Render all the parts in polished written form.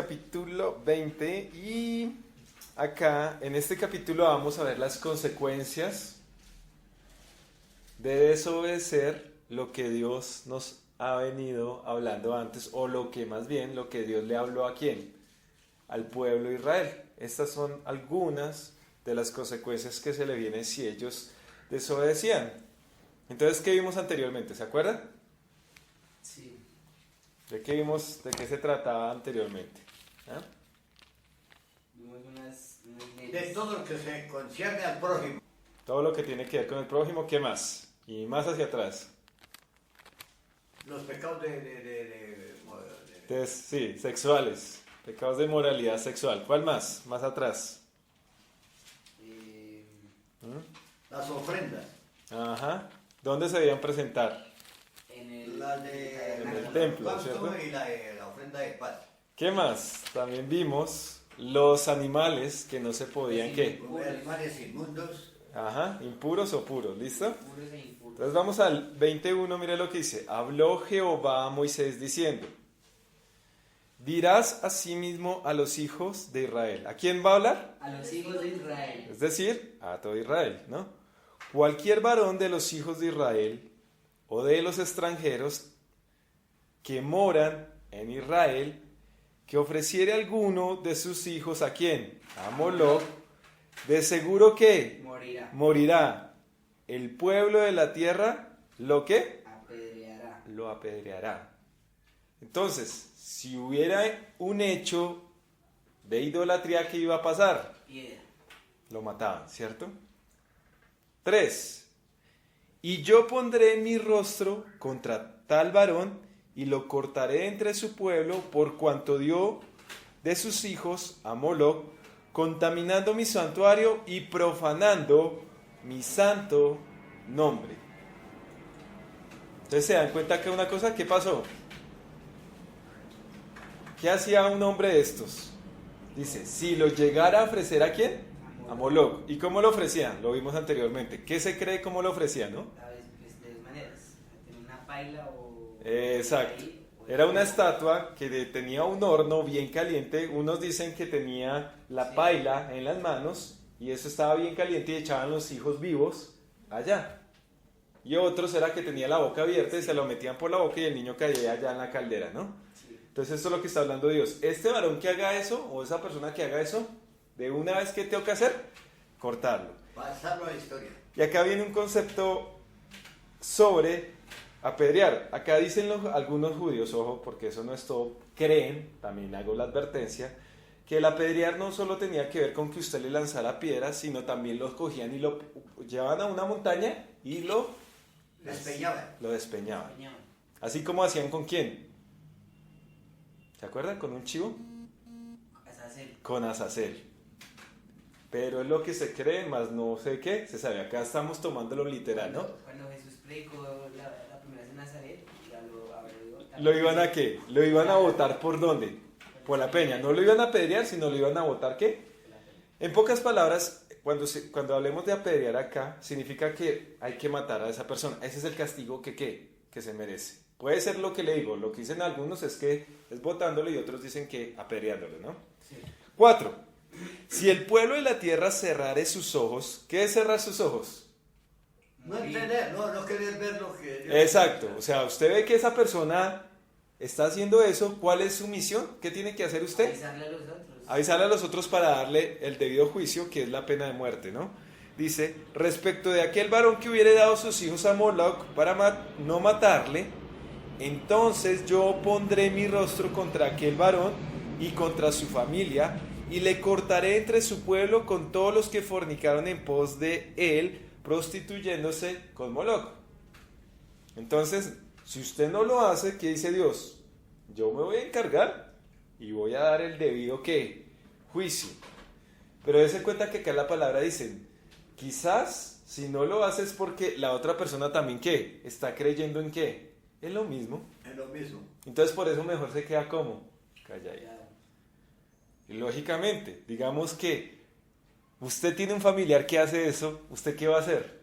capítulo 20 y acá en este capítulo vamos a ver las consecuencias de desobedecer lo que Dios nos ha venido hablando antes, o lo que más bien, lo que Dios le habló a quién, al pueblo de Israel. Estas son algunas de las consecuencias que se le vienen si ellos desobedecían. Entonces, ¿qué vimos anteriormente? ¿Se acuerdan? Sí. ¿De qué vimos? ¿De qué se trataba anteriormente? ¿Ah? Vimos unas De leyes. todo lo que se concierne al prójimo. Todo lo que tiene que ver con el prójimo, ¿qué más? Y más hacia atrás. Los pecados Sí, sexuales. Pecados de moralidad sexual. ¿Cuál más? Más atrás. ¿Mm? las ofrendas. Ajá. ¿Dónde se debían presentar? En La de En el templo, holocausto ¿cierto? y la ofrenda de paz. ¿Qué más? También vimos los animales que no se podían, Sí. ¿qué? Comer animales inmundos. Ajá, impuros o puros, ¿listo? puros e impuros. Entonces vamos al 21, mire lo que dice. Habló Jehová a Moisés diciendo: dirás asimismo a los hijos de Israel. ¿A quién va a hablar? A los hijos de Israel. Es decir, a todo Israel, ¿no? Cualquier varón de los hijos de Israel o de los extranjeros que moran en Israel, que ofreciere alguno de sus hijos ¿a quién? A Moloc, de seguro que Morirá. morirá. El pueblo de la tierra, ¿lo qué? Apedreará. Lo apedreará. Entonces, si hubiera un hecho de idolatría, ¿qué iba a pasar? Piedra. Lo mataban, ¿cierto? 3. Y yo pondré mi rostro contra tal varón y lo cortaré entre su pueblo por cuanto dio de sus hijos a Moloc, contaminando mi santuario y profanando mi santo nombre. Entonces se dan cuenta que una cosa, ¿qué pasó? ¿Qué hacía un hombre de estos? Dice, si lo llegara a ofrecer ¿a quién? A Moloc. ¿Y cómo lo ofrecían? Lo vimos anteriormente. ¿Qué se cree cómo lo ofrecían, no? A veces, de dos maneras. Tiene una paila o... Exacto. ahí, o- Era una estatua que tenía un horno bien caliente. Unos dicen que tenía la Sí. paila en las manos y eso estaba bien caliente y echaban los hijos vivos allá. Y otros era que tenía la boca abierta y se lo metían por la boca y el niño caía allá en la caldera, ¿no? Sí. Entonces esto es lo que está hablando Dios. Este varón que haga eso o esa persona que haga eso, de una vez que tengo que hacer, cortarlo. Pasarlo a la historia. Y acá viene un concepto sobre apedrear. Acá dicen algunos judíos, ojo, porque eso no es todo, creen, también hago la advertencia, que el apedrear no solo tenía que ver con que usted le lanzara piedras, sino también los cogían y lo llevaban a una montaña y lo Despeñaban. despeñaban. Peñón. Así como hacían con quién. ¿Se acuerdan? Con un chivo. Azazel. Con Azazel. Pero es lo que se cree, más no sé qué, se sabe. Acá estamos tomándolo literal, ¿no? Cuando Jesús predicó la primera vez en Nazaret, ya lo abrió. ¿Lo iban a qué? ¿Lo iban a botar por dónde? Por la peña. No lo iban a apedrear, sino lo iban a botar ¿qué? En pocas palabras, cuando hablemos de apedrear acá, significa que hay que matar a esa persona. Ese es el castigo que se merece. Puede ser lo que le digo. Lo que dicen algunos es que es botándolo y otros dicen que apedreándolo, ¿no? Sí. 4. Si el pueblo de la tierra cerrare sus ojos, ¿qué es cerrar sus ojos? No Morir. entender, no querer ver lo que Dios. Exacto. O sea, usted ve que esa persona está haciendo eso. ¿Cuál es su misión? ¿Qué tiene que hacer usted? Avisarle a los otros. Avisarle a los otros para darle el debido juicio, que es la pena de muerte, ¿no? Dice, respecto de aquel varón que hubiere dado sus hijos a Moloc para no matarle, entonces yo pondré mi rostro contra aquel varón y contra su familia, y le cortaré entre su pueblo con todos los que fornicaron en pos de él, prostituyéndose con Moloc. Entonces, si usted no lo hace, ¿qué dice Dios? Yo me voy a encargar y voy a dar el debido ¿qué? Juicio. Pero dése cuenta que acá la palabra dice, quizás si no lo haces porque la otra persona también ¿qué? Está creyendo en ¿qué? En lo mismo. Es lo mismo. Entonces por eso mejor se queda como calladito. Ya. Y lógicamente, digamos que usted tiene un familiar que hace eso, ¿usted qué va a hacer?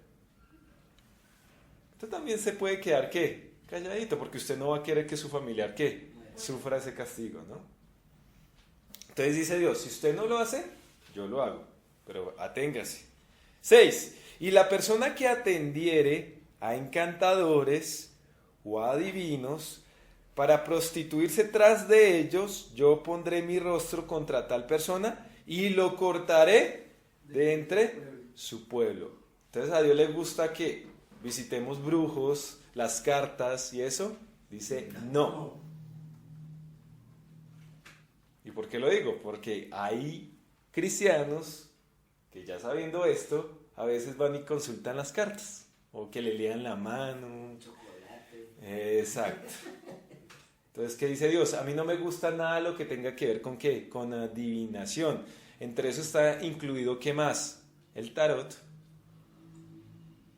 Usted también se puede quedar ¿qué? Calladito, porque usted no va a querer que su familiar ¿qué? Sufra ese castigo, ¿no? Entonces dice Dios, si usted no lo hace, yo lo hago, pero aténgase. 6. Y la persona que atendiere a encantadores o a adivinos para prostituirse tras de ellos, yo pondré mi rostro contra tal persona y lo cortaré de entre su pueblo. Entonces a Dios le gusta que visitemos brujos, las cartas y eso. Dice no. ¿Y por qué lo digo? Porque hay cristianos que ya sabiendo esto, a veces van y consultan las cartas. O que le lean la mano. Chocolate. Exacto. Entonces, ¿qué dice Dios? A mí no me gusta nada lo que tenga que ver con ¿qué? Con adivinación. Entre eso está incluido, ¿qué más? El tarot.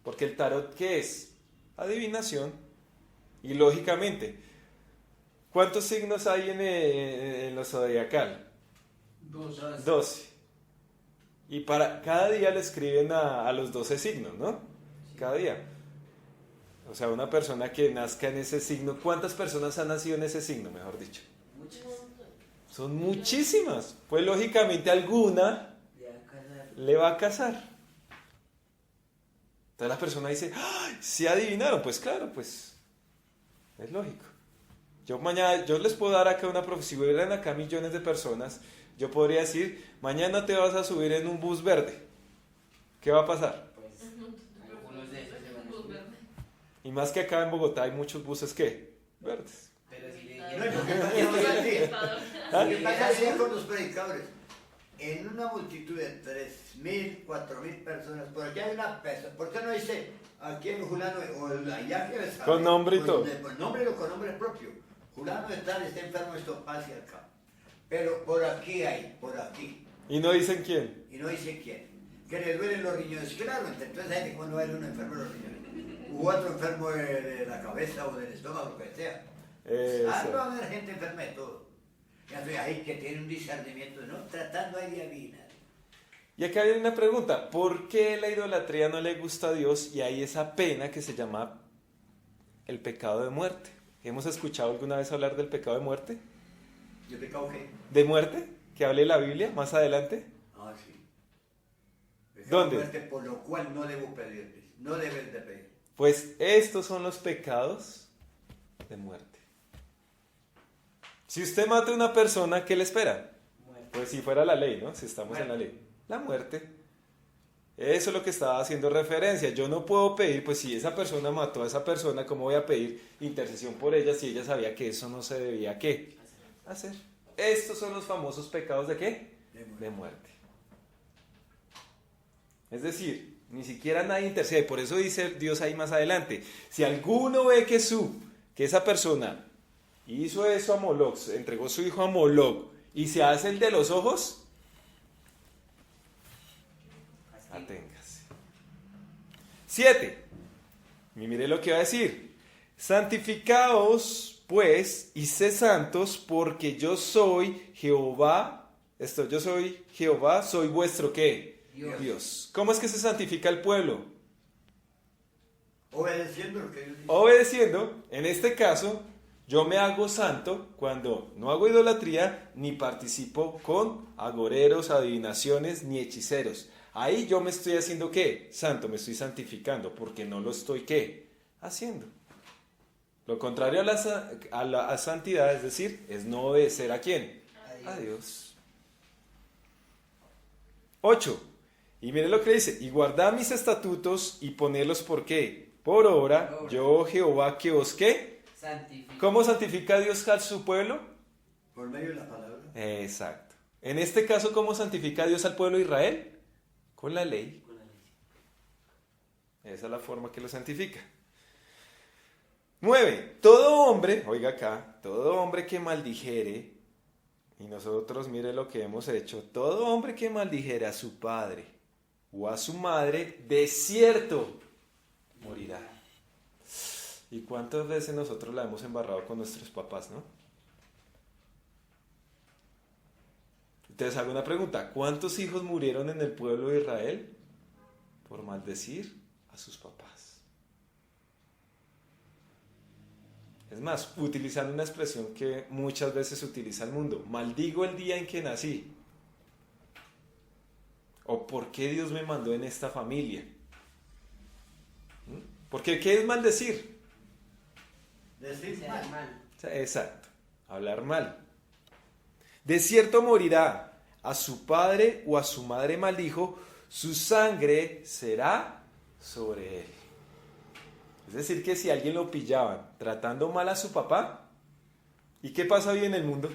Porque el tarot, ¿qué es? Adivinación. Y lógicamente, ¿cuántos signos hay en lo zodiacal? 12. Y para cada día le escriben a los 12 signos, ¿no? Cada día. O sea, una persona que nazca en ese signo, ¿cuántas personas han nacido en ese signo, mejor dicho? Muchas. Son muchísimas. Pues lógicamente alguna le va a casar. Entonces la persona dice, ¡ay! ¿Sí adivinaron? Pues claro, pues es lógico. Yo les puedo dar acá una profecía, si hubieran acá millones de personas, yo podría decir, mañana te vas a subir en un bus verde. ¿Qué va a pasar? Pues algunos de esos se van a subir. Y más que acá en Bogotá hay muchos buses, ¿qué? Verdes. Pero si le No, dijeron... lo que pasa es que- ¿Ah? lo que pasa es con los predicadores. En una multitud de 3.000, 4.000 personas, por allá hay una persona. ¿Por qué no dice aquí en Julano o allá que sabe? Con nombre y todo. Con nombre o con nombre propio. Julano de tal está enfermo, esto pase acá. Pero por aquí hay, por aquí. Y no dicen quién. Y no dice quién. Que le duelen los riñones. Claro, entonces hay que cuando hay uno enfermo de los riñones. U otro enfermo de la cabeza o del estómago, lo que sea. Eso. Va a haber gente enferma de todo. Ya soy ahí que tiene un discernimiento, ¿no? Tratando ahí de adivinar. Y acá hay una pregunta, ¿por qué la idolatría no le gusta a Dios y hay esa pena que se llama el pecado de muerte? ¿Hemos escuchado alguna vez hablar del pecado de muerte? ¿Yo pecado qué? ¿De muerte? ¿Que hable la Biblia más adelante? Ah, sí. Pecado de ¿Dónde? muerte, por lo cual no debo pedirles. No debes de pedir. Pues estos son los pecados de muerte. Si usted mata a una persona, ¿qué le espera? Muerte. Pues si fuera la ley, ¿no? Si estamos en la ley. La muerte. Eso es lo que estaba haciendo referencia. Yo no puedo pedir, pues si esa persona mató a esa persona, ¿cómo voy a pedir intercesión por ella si ella sabía que eso no se debía ¿qué? Hacer. Estos son los famosos pecados ¿de qué? De muerte. Es decir, ni siquiera nadie intercede. Por eso dice Dios ahí más adelante. Si alguno ve que esa persona hizo eso a Moloch, entregó su hijo a Moloch y se hace el de los ojos, aténgase. 7. Y mire lo que va a decir. Santificaos pues y sed santos porque yo soy Jehová. Yo soy Jehová, soy vuestro ¿qué? Dios. ¿Cómo es que se santifica el pueblo? Obedeciendo lo que Dios dice. Obedeciendo. En este caso, yo me hago santo cuando no hago idolatría ni participo con agoreros, adivinaciones ni hechiceros. Ahí yo me estoy haciendo ¿qué? Santo, me estoy santificando porque no lo estoy ¿qué? Haciendo. Lo contrario a la santidad, es decir, es no obedecer ¿a quién? A Dios. 8. Y mire lo que dice, y guardad mis estatutos y ponedlos ¿por qué? Por obra, yo Jehová que os ¿qué? Santifica. ¿Cómo santifica Dios a su pueblo? Por medio de la palabra. Exacto. En este caso, ¿cómo santifica Dios al pueblo de Israel? Con la ley. Con la ley. Esa es la forma que lo santifica. 9. Todo hombre, oiga acá, todo hombre que maldijere, y nosotros mire lo que hemos hecho, todo hombre que maldijere a su padre o a su madre, de cierto morirá. ¿Y cuántas veces nosotros la hemos embarrado con nuestros papás, no? Entonces hago una pregunta, ¿cuántos hijos murieron en el pueblo de Israel por maldecir a sus papás? Es más, utilizando una expresión que muchas veces utiliza el mundo. Maldigo el día en que nací. ¿O por qué Dios me mandó en esta familia? Porque ¿qué es maldecir? Decir Ser mal. mal. Exacto, hablar mal. De cierto morirá, a su padre o a su madre maldijo, su sangre será sobre él. Es decir, que si a alguien lo pillaban tratando mal a su papá, ¿y qué pasa hoy en el mundo?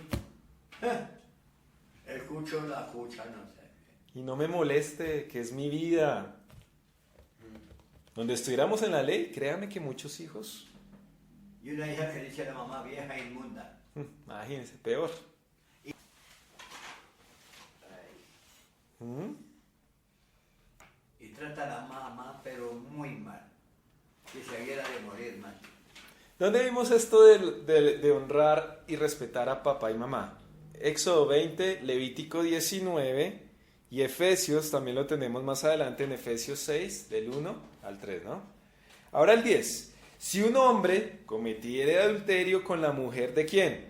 El cucho, la cucha, no sé. Y no me moleste, que es mi vida. Donde estuviéramos en la ley, créame que muchos hijos, Y una hija que dice a la mamá, vieja inmunda. imagínense, peor. Ay, ¿Mm? Y trata a la mamá, pero muy mal. Que se hubiera de morir mal. ¿Dónde vimos esto de honrar y respetar a papá y mamá? Éxodo 20, Levítico 19 y Efesios, también lo tenemos más adelante en Efesios 6, del 1 al 3, ¿no? Ahora el 10. Si un hombre cometiere adulterio con la mujer de quién?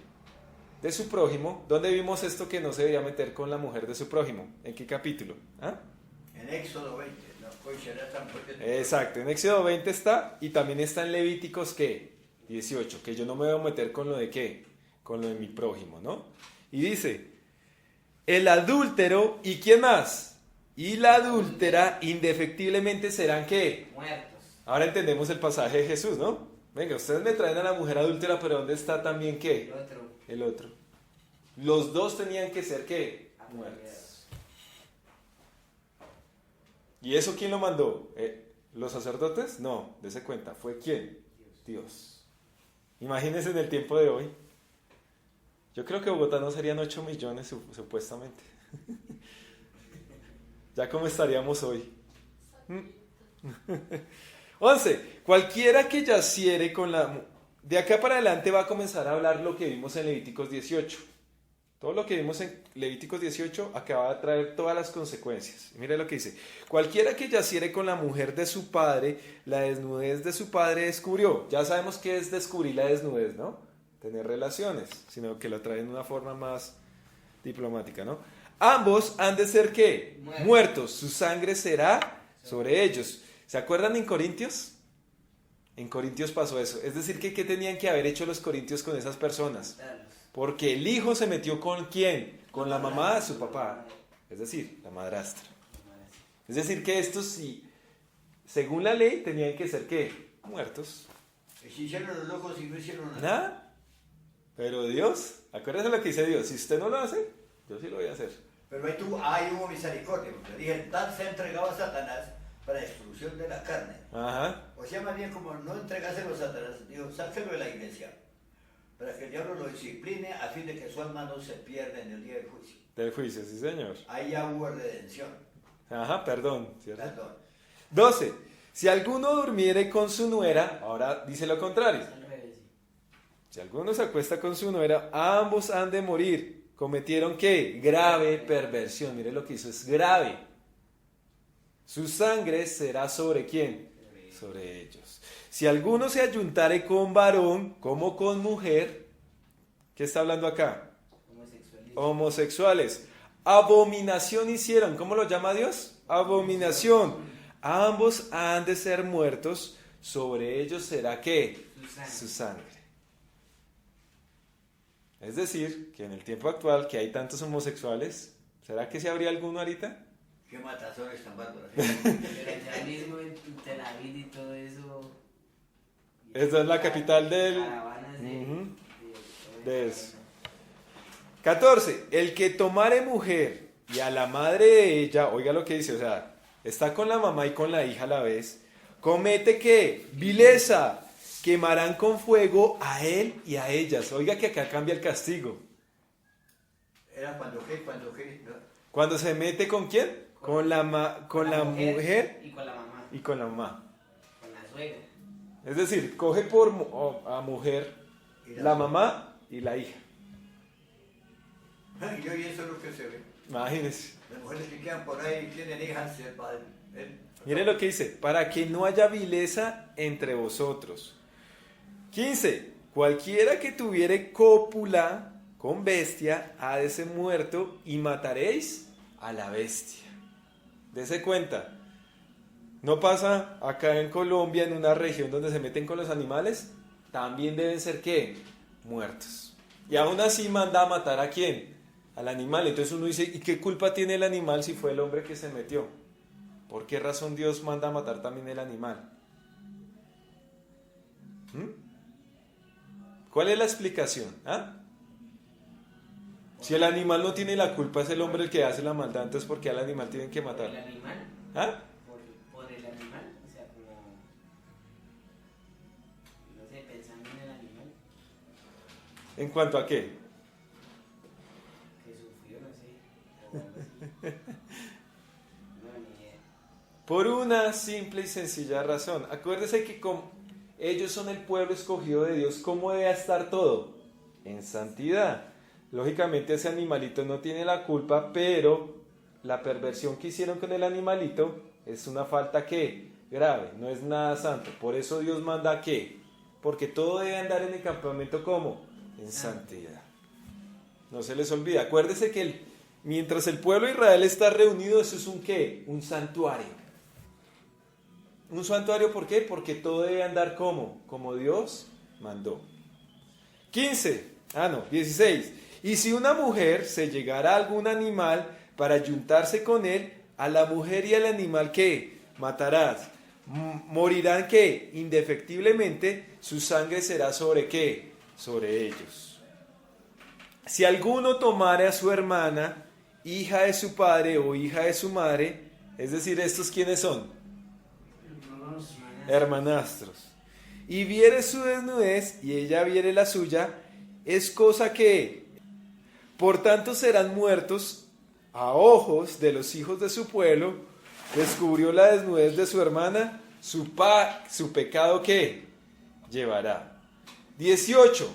De su prójimo. ¿Dónde vimos esto que no se debía meter con la mujer de su prójimo? ¿En qué capítulo? ¿Ah? En Éxodo 20, no pues será tan fuerte. Exacto, en Éxodo 20 está y también está en Levíticos ¿qué? 18, que yo no me voy a meter con lo de qué, con lo de mi prójimo, ¿no? Y dice, el adúltero, ¿y quién más? Y la adúltera indefectiblemente serán ¿qué? muertos. Ahora entendemos el pasaje de Jesús, ¿no? Venga, ustedes me traen a la mujer adúltera, pero ¿dónde está también El qué? otro. El otro. Los dos tenían que ser ¿qué? Muertos. ¿Y eso quién lo mandó? ¿Los sacerdotes? No, dése cuenta, ¿fue quién? Dios. Imagínense en el tiempo de hoy. Yo creo que Bogotá no serían 8 millones supuestamente. Ya cómo estaríamos hoy. 11. Cualquiera que yaciere con la... De acá para adelante va a comenzar a hablar lo que vimos en Levíticos 18. Todo lo que vimos en Levíticos 18 acaba de traer todas las consecuencias. Mire lo que dice. Cualquiera que yaciere con la mujer de su padre, la desnudez de su padre descubrió. Ya sabemos qué es descubrir la desnudez, ¿no? Tener relaciones, sino que lo traen de una forma más diplomática, ¿no? Ambos han de ser ¿qué? Muertos. Su sangre será sobre ellos. ¿Se acuerdan en Corintios? En Corintios pasó eso. Es decir, que ¿qué tenían que haber hecho los corintios con esas personas? Matarlos. Porque el hijo se metió con ¿quién? Con la mamá de su papá. Es decir, la madrastra. Es decir, que estos sí, según la ley, tenían que ser ¿qué? Muertos. Y si hicieron los locos y no hicieron nada. Nada. Pero Dios, acuérdense lo que dice Dios. Si usted no lo hace, yo sí lo voy a hacer. Pero ahí hubo misericordia. Porque dije, tal se entregaba a Satanás para destrucción de la carne. Ajá. O sea, más bien como no entregárselo a Satanás, digo, sáquelo de la iglesia. Para que el diablo lo discipline a fin de que su alma no se pierda en el día del juicio. Del juicio, sí señor. Ahí ya hubo redención. Ajá, perdón, ¿cierto? Perdón. 12. Si alguno durmiere con su nuera, ahora dice lo contrario. Al revés. Si alguno se acuesta con su nuera, ambos han de morir. ¿Cometieron qué? Grave perversión. Mire lo que hizo, es grave. Su sangre será sobre quién? Sobre ellos. Si alguno se ayuntare con varón como con mujer, ¿qué está hablando acá? Homosexualismo. Homosexuales. Abominación hicieron. ¿Cómo lo llama Dios? Abominación. Ambos han de ser muertos. Sobre ellos será ¿qué? Su sangre. Su sangre. Es decir, que en el tiempo actual que hay tantos homosexuales, ¿será que se habría alguno ahorita? Qué matazones tan bárbaros. Pero ya mismo en Tel Aviv y todo eso. Esta es la capital del... Caravanas Ujú. de De eso. 14. El que tomare mujer y a la madre de ella, oiga lo que dice, o sea, está con la mamá y con la hija a la vez, comete ¿qué? Vileza. Quemarán con fuego a él y a ellas. Oiga que acá cambia el castigo. Era cuando qué, ¿no? Cuando se mete ¿con quién? Con la mujer y con la mamá. y con la mamá. Con la suegra. Es decir, coge por a mujer Y la mamá y la hija. Y hoy eso es lo que se ve. Imagínense. Las mujeres que quedan por ahí tienen hijas, el padre. Mire lo que dice, para que no haya vileza entre vosotros. 15. cualquiera que tuviere cópula con bestia ha de ser muerto y mataréis a la bestia. Dese cuenta, ¿no pasa acá en Colombia, en una región donde se meten con los animales? También deben ser, ¿qué? Muertos. Y aún así manda a matar ¿a quién? Al animal. Entonces uno dice, ¿y qué culpa tiene el animal si fue el hombre que se metió? ¿Por qué razón Dios manda a matar también el animal? ¿Cuál es la explicación? ¿Ah? Si el animal no tiene la culpa, es el hombre el que hace la maldad, entonces ¿por qué al animal tienen que matar? ¿Por el animal? ¿Ah? ¿Por el animal? O sea, como... No sé, pensando en el animal ¿En cuanto a qué? que sufrió, no sé. O algo así. No, ni idea. Por una simple y sencilla razón. Acuérdese que ellos son el pueblo escogido de Dios. ¿Cómo debe estar todo? En santidad. Lógicamente ese animalito no tiene la culpa, pero la perversión que hicieron con el animalito es una falta que grave, no es nada santo. Por eso Dios manda ¿qué? Porque todo debe andar en el campamento ¿cómo? En santidad. No se les olvide. Acuérdese que mientras el pueblo de Israel está reunido, eso es un ¿qué? Un santuario. ¿Un santuario por qué? Porque todo debe andar ¿cómo? Como Dios mandó. 16. Y si una mujer se llegara a algún animal para ayuntarse con él, a la mujer y al animal ¿qué? Matarás. Morirán ¿qué? Indefectiblemente, su sangre será ¿sobre qué? Sobre ellos. Si alguno tomare a su hermana, hija de su padre o hija de su madre, es decir, ¿estos quiénes son? Hermanastros. Y viere su desnudez y ella viere la suya, es cosa que, por tanto serán muertos a ojos de los hijos de su pueblo. Descubrió la desnudez de su hermana, su pecado que llevará. 18.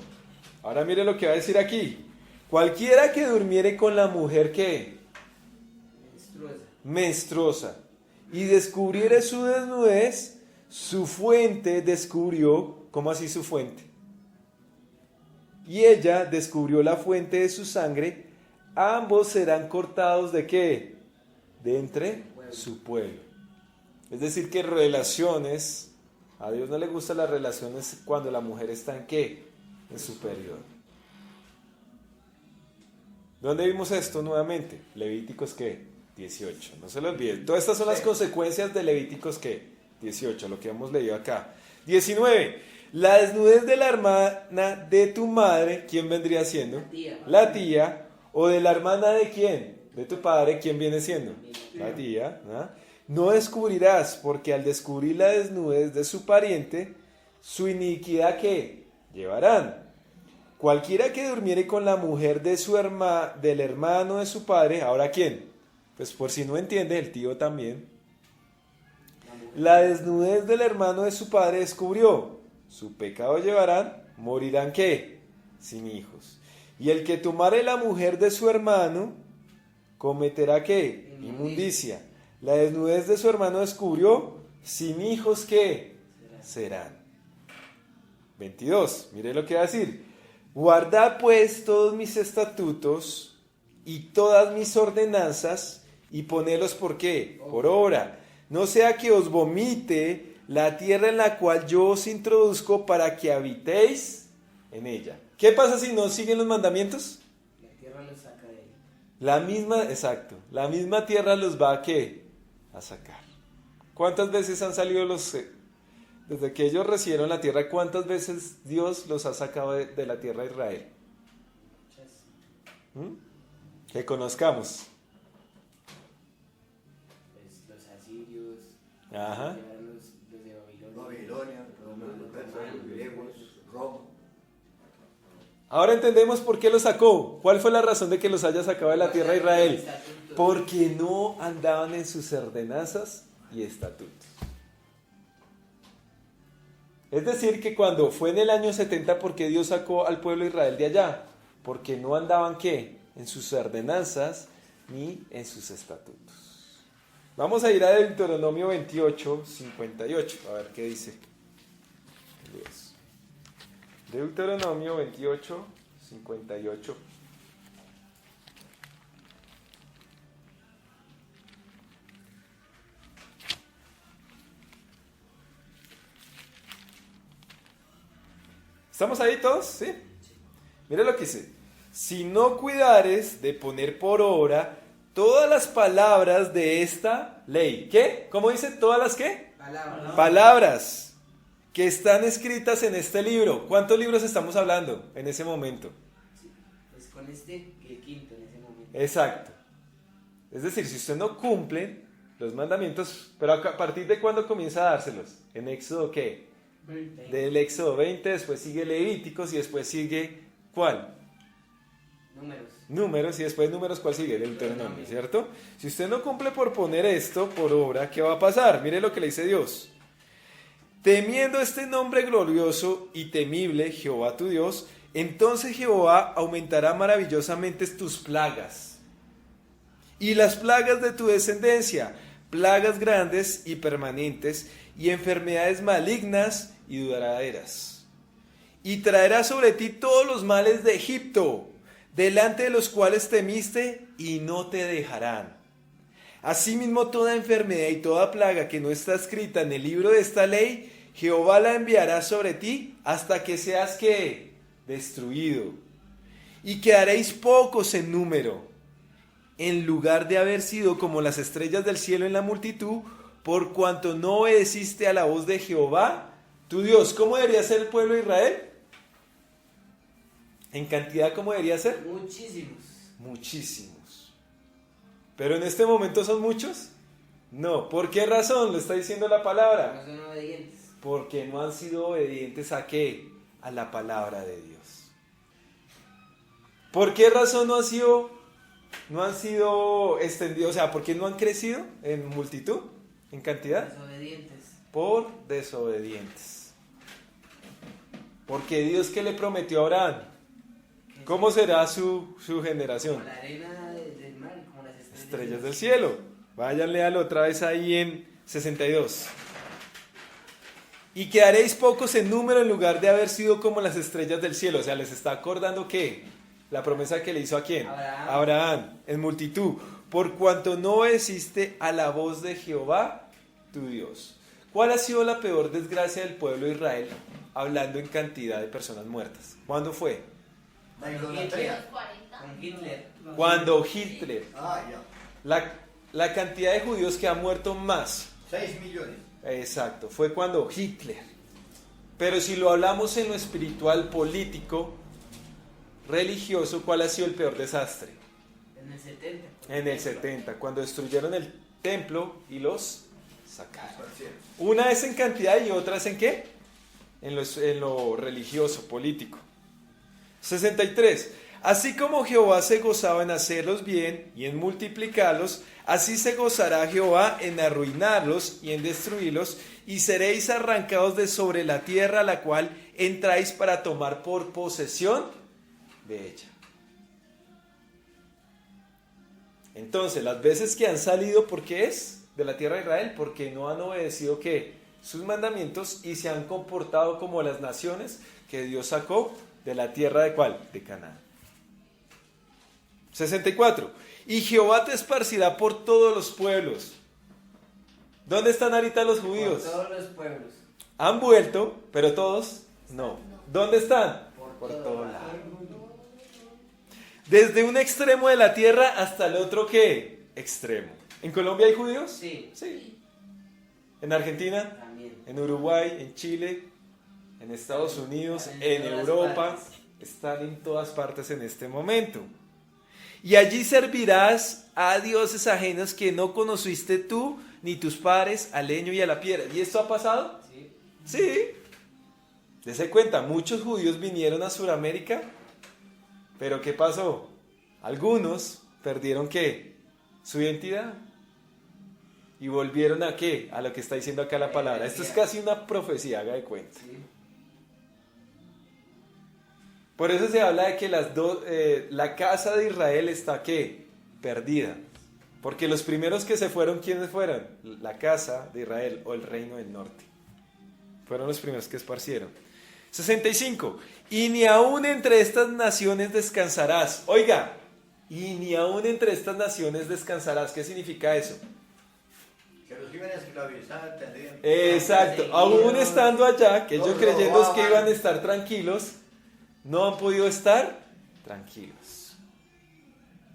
Ahora mire lo que va a decir aquí. Cualquiera que durmiere con la mujer que menstruosa y descubriere su desnudez, su fuente descubrió. ¿Cómo así su fuente? Y ella descubrió la fuente de su sangre. Ambos serán cortados ¿de qué? De entre su pueblo. Es decir que relaciones, a Dios no le gustan las relaciones cuando la mujer está en ¿qué? En su periodo. ¿Dónde vimos esto nuevamente? Levíticos ¿qué? 18. No se lo olviden. Todas estas son las consecuencias de Levíticos ¿qué? 18, lo que hemos leído acá. 19. La desnudez de la hermana de tu madre, ¿quién vendría siendo? La tía. ¿O de la hermana de quién? De tu padre, ¿quién viene siendo? La tía. ¿No? No descubrirás, porque al descubrir la desnudez de su pariente, su iniquidad ¿qué? Llevarán. Cualquiera que durmiere con la mujer de del hermano de su padre, ¿ahora quién? Pues por si no entiende, el tío también. La desnudez del hermano de su padre descubrió. Su pecado llevarán, morirán ¿qué? Sin hijos. Y el que tomare la mujer de su hermano, cometerá ¿qué? Inmundicia. La desnudez de su hermano descubrió, sin hijos ¿qué? Serán. 22. Mire lo que va a decir. Guardad pues todos mis estatutos y todas mis ordenanzas y ponelos ¿por qué? Por obra. No sea que os vomite la tierra en la cual yo os introduzco para que habitéis en ella. ¿Qué pasa si no siguen los mandamientos? La tierra los saca de él. La misma tierra los va a ¿qué? A sacar. ¿Cuántas veces han salido desde que ellos recibieron la tierra, cuántas veces Dios los ha sacado de la tierra de Israel? Muchas. Que conozcamos. Pues los asirios, Ajá. los de Babilonia, los persas, los griegos, Roma. Ahora entendemos por qué los sacó. ¿Cuál fue la razón de que los haya sacado de la tierra de Israel? Porque no andaban en sus ordenanzas y estatutos. Es decir, que cuando fue en el año 70, ¿por qué Dios sacó al pueblo de Israel de allá? Porque no andaban ¿qué? En sus ordenanzas ni en sus estatutos. Vamos a ir a Deuteronomio 28, 58, a ver qué dice Dios. Deuteronomio 28, 58. ¿Estamos ahí todos? ¿Sí? Mire lo que dice. Si no cuidares de poner por obra todas las palabras de esta ley. ¿Qué? ¿Cómo dice? ¿Todas las qué? Palabras. Palabras que están escritas en este libro. ¿Cuántos libros estamos hablando en ese momento? Sí, pues con este y el quinto en ese momento. Exacto. Es decir, si usted no cumple los mandamientos, pero a partir de cuándo comienza a dárselos? ¿En Éxodo qué? 20. Del Éxodo 20, después sigue Levíticos y después sigue ¿cuál? Números. Números y después números, ¿cuál sigue? Deuteronomio, ¿cierto? Si usted no cumple por poner esto por obra, ¿qué va a pasar? Mire lo que le dice Dios. Temiendo este nombre glorioso y temible, Jehová tu Dios, entonces Jehová aumentará maravillosamente tus plagas y las plagas de tu descendencia, plagas grandes y permanentes y enfermedades malignas y duraderas. Y traerá sobre ti todos los males de Egipto, delante de los cuales temiste, y no te dejarán. Asimismo, toda enfermedad y toda plaga que no está escrita en el libro de esta ley, Jehová la enviará sobre ti hasta que seas ¿qué? Destruido. Y quedaréis pocos en número, en lugar de haber sido como las estrellas del cielo en la multitud, por cuanto no obedeciste a la voz de Jehová, tu Dios. ¿Cómo debería ser el pueblo de Israel? ¿En cantidad cómo debería ser? Muchísimos. Muchísimos. ¿Pero en este momento son muchos? No. ¿Por qué razón lo está diciendo la No palabra? son obedientes. Porque no han sido obedientes ¿a qué? A la palabra de Dios. ¿Por qué razón no han sido extendidos? O sea, ¿por qué no han crecido en multitud, en cantidad? Desobedientes. Por desobedientes. Porque Dios, ¿qué le prometió a Abraham? ¿Cómo será su generación? Como la arena del mar, como las Estrellas del cielo. Vayan, léalo otra vez ahí en 62. Y quedaréis pocos en número en lugar de haber sido como las estrellas del cielo. O sea, les está acordando que la promesa que le hizo ¿a quién? Abraham, en multitud. Por cuanto no obedeciste a la voz de Jehová, tu Dios. ¿Cuál ha sido la peor desgracia del pueblo de Israel? Hablando en cantidad de personas muertas. ¿Cuándo fue? La idolatría. Con Hitler. Cuando Hitler. Ah, ya. La cantidad de judíos que ha muerto más. 6 millones. Exacto, fue cuando Hitler. Pero si lo hablamos en lo espiritual, político, religioso, ¿cuál ha sido el peor desastre? En el 70. En el 70, cuando destruyeron el templo y los sacaron. Parciales. Una es en cantidad y otra es en qué? En lo religioso, político. 63. Así como Jehová se gozaba en hacerlos bien y en multiplicarlos, así se gozará Jehová en arruinarlos y en destruirlos, y seréis arrancados de sobre la tierra a la cual entráis para tomar por posesión de ella. Entonces, las veces que han salido, ¿por qué es? De la tierra de Israel, porque no han obedecido ¿qué? Sus mandamientos y se han comportado como las naciones que Dios sacó de la tierra de ¿cuál? De Canaán. 64. Y Jehová te esparcirá por todos los pueblos. ¿Dónde están ahorita los judíos? Por todos los pueblos. Han vuelto, pero todos no. ¿Dónde están? Por todo lado. Desde un extremo de la tierra hasta el otro ¿qué? Extremo. ¿En Colombia hay judíos? Sí. Sí. ¿En Argentina? También. ¿En Uruguay? ¿En Chile? ¿En Estados Unidos? En ¿En todas Europa? partes. Están en todas partes en este momento. Y allí servirás a dioses ajenos que no conociste tú, ni tus padres, al leño y a la piedra. ¿Y esto ha pasado? Sí. Sí. Dese cuenta, muchos judíos vinieron a Sudamérica, pero ¿qué pasó? Algunos perdieron ¿qué? Su identidad. Y volvieron a ¿qué? A lo que está diciendo acá la palabra. Esto es casi una profecía, haga de cuenta. Sí. Por eso se habla de que la casa de Israel está ¿qué? Perdida. Porque los primeros que se fueron, ¿quiénes fueron? La casa de Israel o el reino del norte. Fueron los primeros que esparcieron. 65. y ni aún entre estas naciones descansarás. Oiga, y ni aún entre estas naciones descansarás. ¿Qué significa eso? Que los iban a esclavizar tendrían. Exacto, aún estando allá, que ellos Los creyendo que robaban. iban a estar tranquilos, no han podido estar tranquilos.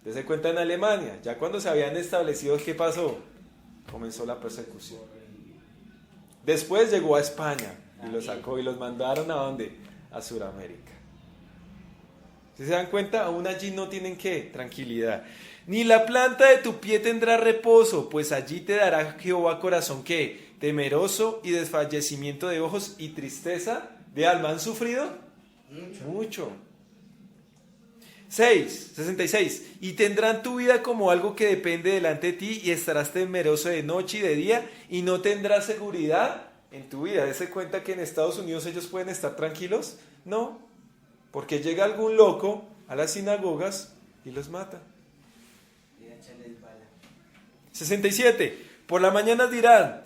Dese cuenta en Alemania, ya cuando se habían establecido, ¿qué pasó? Comenzó la persecución. Después llegó a España y los sacó y los mandaron ¿a dónde? A Sudamérica. Si se dan cuenta, aún allí no tienen ¿qué? Tranquilidad. Ni la planta de tu pie tendrá reposo, pues allí te dará Jehová corazón ¿qué? Temeroso y desfallecimiento de ojos y tristeza de alma. ¿Han sufrido? Mucho. 66. Y tendrán tu vida como algo que depende delante de ti y estarás temeroso de noche y de día y no tendrás seguridad en tu vida. ¿Dese cuenta que en Estados Unidos ellos pueden estar tranquilos? No, porque llega algún loco a las sinagogas y los mata. 67. Por la mañana dirán,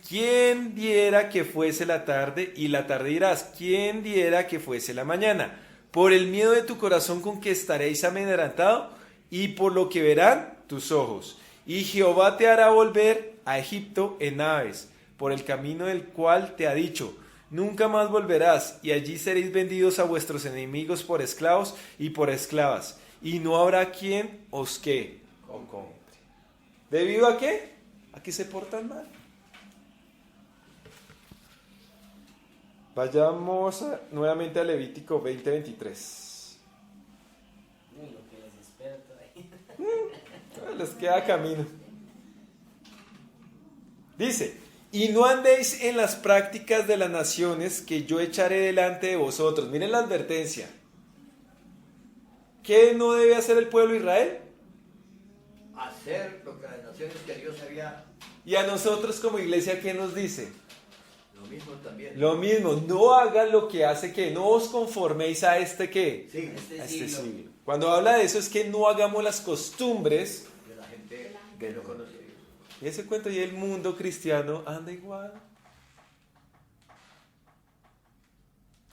¿quién diera que fuese la tarde? Y la tarde dirás, ¿quién diera que fuese la mañana? Por el miedo de tu corazón con que estaréis amedrentado y por lo que verán tus ojos. Y Jehová te hará volver a Egipto en naves, por el camino del cual te ha dicho, nunca más volverás, y allí seréis vendidos a vuestros enemigos por esclavos y por esclavas, y no habrá quien os que o compre. ¿Debido a qué? A que se portan mal. Vayamos nuevamente a Levítico 20:23. Uy, lo que les espera todavía. Les queda camino. Dice, y no andéis en las prácticas de las naciones que yo echaré delante de vosotros. Miren la advertencia. ¿Qué no debe hacer el pueblo de Israel? Hacer lo que las naciones que Dios había. Y a nosotros como iglesia, ¿qué nos dice? Lo mismo también. Lo mismo, no hagan lo que hace que no os conforméis a este qué. Sí, A este siglo. Cuando habla de eso es que no hagamos las costumbres de la gente que no conoce a Dios. y ese cuento y el mundo cristiano anda igual.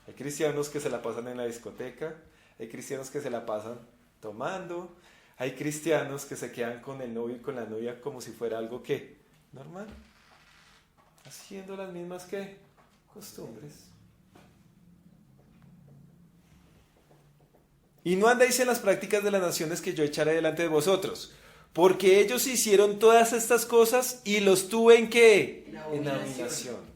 Hay cristianos que se la pasan en la discoteca, hay cristianos que se la pasan tomando, hay cristianos que se quedan con el novio y con la novia como si fuera algo que normal, haciendo las mismas que costumbres. Y no andéis en las prácticas de las naciones que yo echaré delante de vosotros, porque ellos hicieron todas estas cosas y los tuve en ¿qué? En abominación.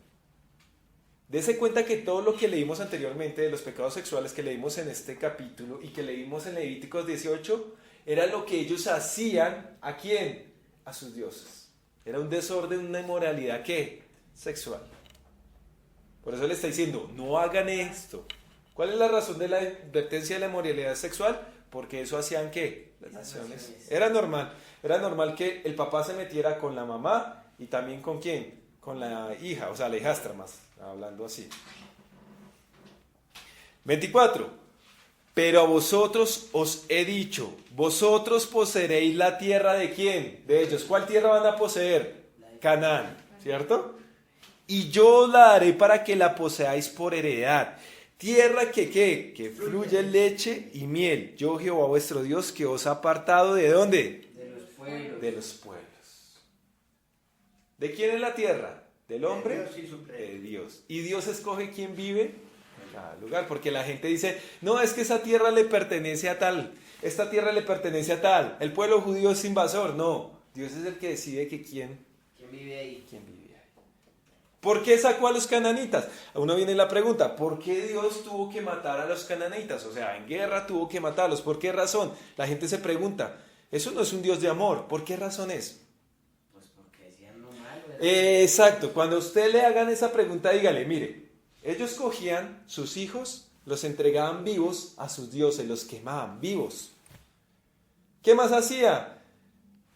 Dese cuenta que todo lo que leímos anteriormente de los pecados sexuales que leímos en este capítulo y que leímos en Levíticos 18 era lo que ellos hacían ¿a quién? A sus dioses. Era un desorden, una inmoralidad ¿qué? Sexual. Por eso le está diciendo, no hagan esto. ¿Cuál es la razón de la advertencia de la inmoralidad sexual? Porque eso hacían ¿qué? Las naciones. Era normal que el papá se metiera con la mamá y también ¿con quién? Con la hija, o sea, la hijastra más, hablando así. 24. Pero a vosotros os he dicho, vosotros poseeréis la tierra ¿de quién? De ellos. ¿Cuál tierra van a poseer? Canaán, ¿cierto? Y yo os la daré para que la poseáis por heredad. Tierra que ¿qué? Que fluye leche y miel. Yo Jehová vuestro Dios que os ha apartado ¿de dónde? De los pueblos. De los pueblos. ¿De quién es la tierra? ¿Del hombre? De Dios y su plenitud. De Dios. Y Dios escoge quién vive en cada lugar. Porque la gente dice, no, es que esa tierra le pertenece a tal. Esta tierra le pertenece a tal. El pueblo judío es invasor. No, Dios es el que decide que quién vive ahí? vive ahí. ¿Por qué sacó a los cananitas? A uno viene la pregunta, ¿por qué Dios tuvo que matar a los cananitas? O sea, en guerra tuvo que matarlos. ¿Por qué razón? La gente se pregunta, eso no es un Dios de amor. ¿Por qué razón es? Pues porque decían lo malo. Exacto, cuando a usted le hagan esa pregunta, dígale, mire, ellos cogían sus hijos, los entregaban vivos a sus dioses, los quemaban vivos. ¿Qué más hacía?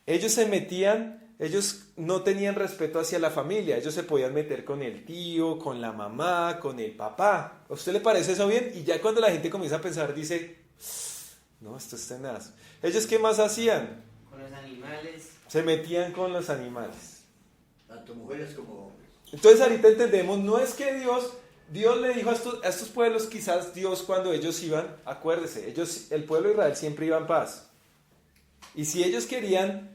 Ellos se metían, ellos no tenían respeto hacia la familia, ellos se podían meter con el tío, con la mamá, con el papá. ¿A usted le parece eso bien? Y ya cuando la gente comienza a pensar, dice, no, esto es tenaz. ¿Ellos qué más hacían? Con los animales. Se metían con los animales. Tanto mujeres como hombres. Entonces ahorita entendemos, no es que Dios Dios le dijo a estos pueblos, quizás Dios cuando ellos iban, acuérdese, el pueblo de Israel siempre iba en paz. Y si ellos querían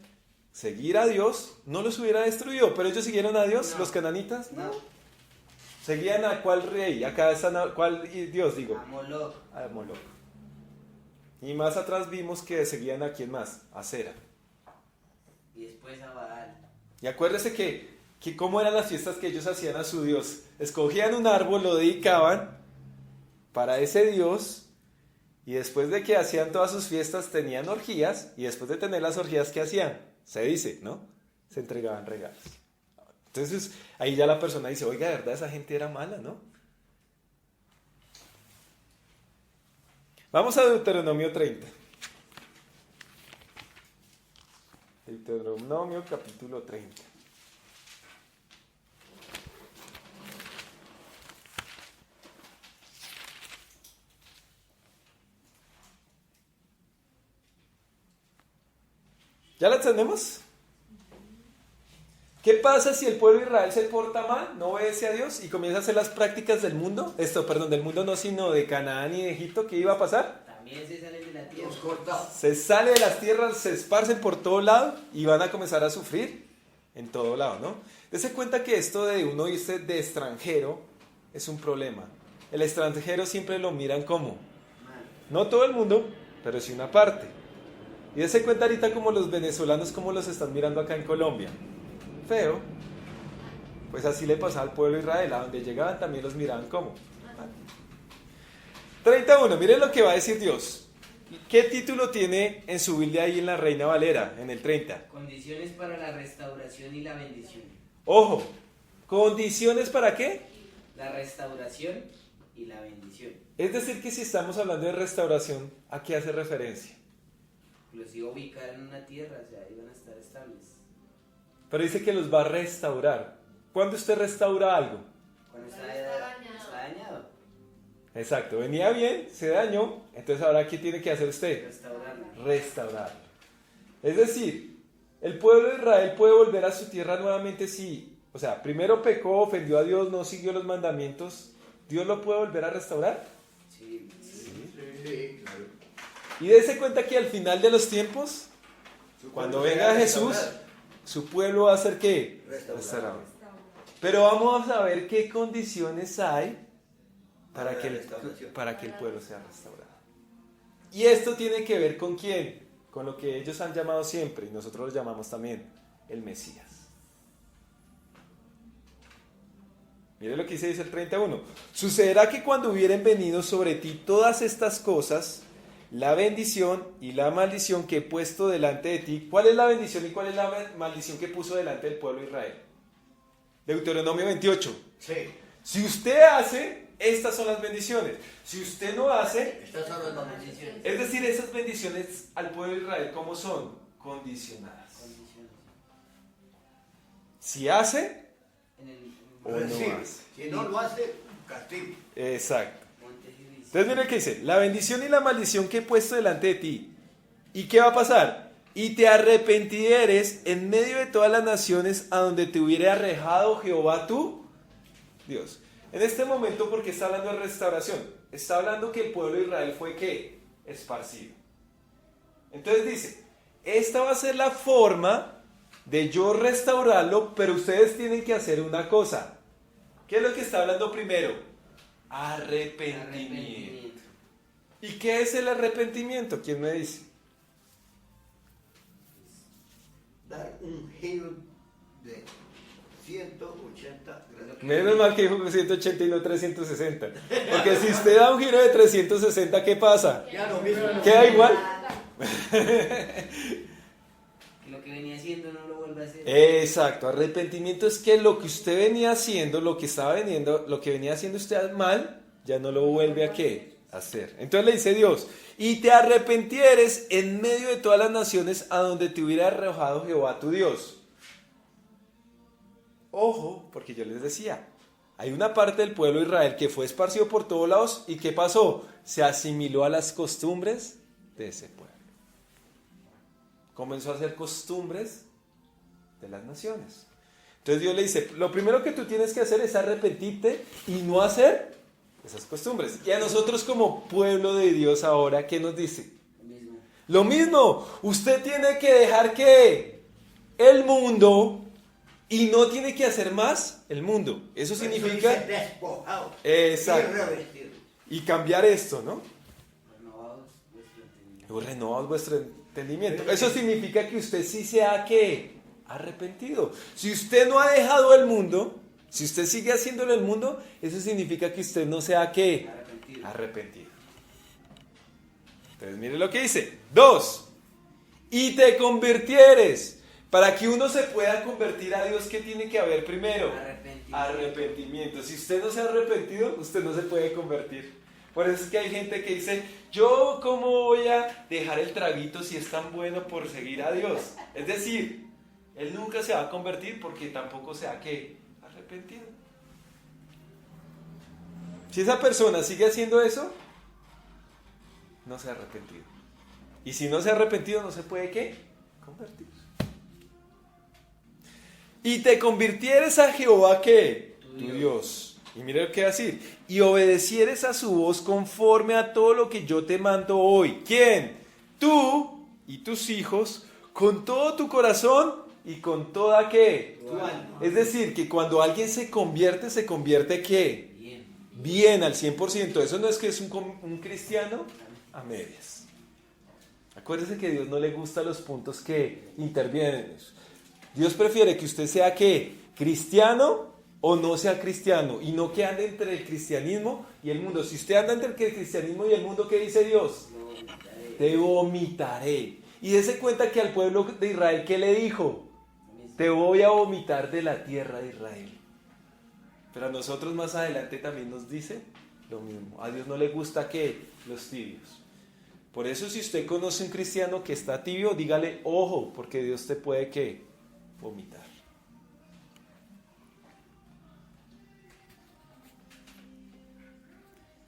seguir a Dios, no los hubiera destruido, pero ellos siguieron a Dios, No. los cananitas. No. Seguían a cuál rey, cuál Dios, digo. A Moloch. A Moloch. Y más atrás vimos que seguían a quién más, a Sera. Y después a Baal. Y acuérdese que cómo eran las fiestas que ellos hacían a su Dios. Escogían un árbol, lo dedicaban para ese Dios, y después de que hacían todas sus fiestas tenían orgías, y después de tener las orgías, ¿qué hacían? Se dice, ¿no? Se entregaban regalos. Entonces ahí ya la persona dice, oiga, de verdad esa gente era mala, ¿no? Vamos a Deuteronomio 30. Deuteronomio capítulo 30. ¿Ya la tenemos? ¿Qué pasa si el pueblo de Israel se porta mal, no obedece a Dios y comienza a hacer las prácticas del mundo? Del mundo no, sino de Canaán y de Egipto. ¿Qué iba a pasar? También se salen de la tierra. Los corta. Se sale de las tierras, se esparcen por todo lado y van a comenzar a sufrir en todo lado, ¿no? Dese cuenta que esto de uno irse de extranjero es un problema. El extranjero siempre lo miran como, Mal. no todo el mundo, pero sí una parte. Y dese cuenta ahorita como los venezolanos como los están mirando acá en Colombia. Feo. Pues así le pasaba al pueblo de Israel, a donde llegaban también los miraban como. 31, miren lo que va a decir Dios. ¿Qué título tiene en su Biblia ahí en la Reina Valera, en el 30? Condiciones para la restauración y la bendición. Ojo, ¿condiciones para qué? La restauración y la bendición. Es decir, que si estamos hablando de restauración, ¿a qué hace referencia? Los iba a ubicar en una tierra, o sea, iban a estar estables. Pero dice que los va a restaurar. ¿Cuándo usted restaura algo? Cuando está dañado. está dañado, Exacto, venía bien, se dañó, entonces ahora ¿qué tiene que hacer usted? restaurarlo. Restaurarlo. Es decir, el pueblo de Israel puede volver a su tierra nuevamente si, o sea, primero pecó, ofendió a Dios, no siguió los mandamientos, ¿Dios lo puede volver a restaurar? Sí. Sí, claro. Y dése cuenta que al final de los tiempos, cuando venga Jesús, su pueblo va a ser ¿qué? Restaurado. Pero vamos a ver qué condiciones hay para Para que, la restauración. para que el pueblo sea restaurado. Y esto tiene que ver con quién, con lo que ellos han llamado siempre, y nosotros lo llamamos también el Mesías. Mire lo que dice el 31. Sucederá que cuando hubieren venido sobre ti todas estas cosas, la bendición y la maldición que he puesto delante de ti. ¿Cuál es la bendición y cuál es la maldición que puso delante del pueblo de Israel? Deuteronomio 28. Sí. Si usted hace, estas son las bendiciones. Si usted no hace, Estas son las bendiciones. es decir, esas bendiciones al pueblo de Israel, ¿cómo son? Condicionadas. Condiciones. Si hace En el o no Recibe. hace. Si no lo hace, castigo. Exacto. monte Gerizim. Entonces mira que dice, la bendición y la maldición que he puesto delante de ti. ¿Y qué va a pasar? Y te arrepentirás en medio de todas las naciones a donde te hubiera arrojado Jehová tu Dios. En este momento, porque está hablando de restauración, está hablando que el pueblo de Israel fue ¿qué? Esparcido. Entonces dice, esta va a ser la forma de yo restaurarlo, pero ustedes tienen que hacer una cosa. ¿Qué es lo que está hablando primero? Arrepentimiento. ¿Y qué es el arrepentimiento? ¿Quién me dice? Dar un giro de 180 grados. Menos mal que dijo 180 y no 360. Porque si usted da un giro de 360, ¿qué pasa? Ya lo mismo. Queda igual. Que lo que venía haciendo no lo vuelve a hacer. Exacto, arrepentimiento es que lo que usted venía haciendo, lo que venía haciendo usted mal, ya no lo vuelve a ¿qué? A hacer. Entonces le dice Dios, y te arrepentieres en medio de todas las naciones a donde te hubiera arrojado Jehová tu Dios. Ojo, porque yo les decía, hay una parte del pueblo de Israel que fue esparcido por todos lados y ¿qué pasó? Se asimiló a las costumbres de ese pueblo. Comenzó a hacer costumbres de las naciones. Entonces Dios le dice, lo primero que tú tienes que hacer es arrepentirte y no hacer esas costumbres. Y a nosotros como pueblo de Dios ahora, ¿qué nos dice? Lo mismo, usted tiene que dejar que el mundo y no tiene que hacer más el mundo. Eso significa... despojado. Exacto. Y revestido. Y cambiar esto, ¿no? Renovados vuestro entendimiento. Renovaos vuestro entendimiento. Eso significa que usted sí sea ¿qué? Arrepentido. Si usted no ha dejado el mundo, si usted sigue haciéndolo el mundo, eso significa que usted no sea ¿qué? Arrepentido. Entonces mire lo que dice. 2. Y te convirtieres. Para que uno se pueda convertir a Dios, ¿qué tiene que haber primero? Arrepentimiento. Si usted no se ha arrepentido, usted no se puede convertir. Por eso es que hay gente que dice, yo cómo voy a dejar el traguito si es tan bueno por seguir a Dios. Es decir, él nunca se va a convertir porque tampoco se ha ¿qué? Arrepentido. Si esa persona sigue haciendo eso, no se ha arrepentido. Y si no se ha arrepentido, no se puede ¿qué? Convertir. Y te convirtieres a Jehová ¿qué? Tu Dios. Y mira lo que va a decir. Y obedecieres a su voz conforme a todo lo que yo te mando hoy. ¿Quién? Tú y tus hijos, con todo tu corazón y con toda ¿qué? Tu alma. Es decir, que cuando alguien se convierte ¿qué? Bien, al 100%. Eso no es que es un cristiano a medias. Acuérdese que a Dios no le gustan los puntos que intervienen en eso. Dios prefiere que usted sea ¿qué? Cristiano o no sea cristiano, y no que ande entre el cristianismo y el mundo. Si usted anda entre el cristianismo y el mundo, ¿qué dice Dios? Te vomitaré. Y dése cuenta que al pueblo de Israel, ¿qué le dijo? Te voy a vomitar de la tierra de Israel. Pero a nosotros más adelante también nos dice lo mismo. A Dios no le gusta ¿qué? Los tibios. Por eso si usted conoce un cristiano que está tibio, dígale, ojo, porque Dios te puede ¿qué? Vomitar.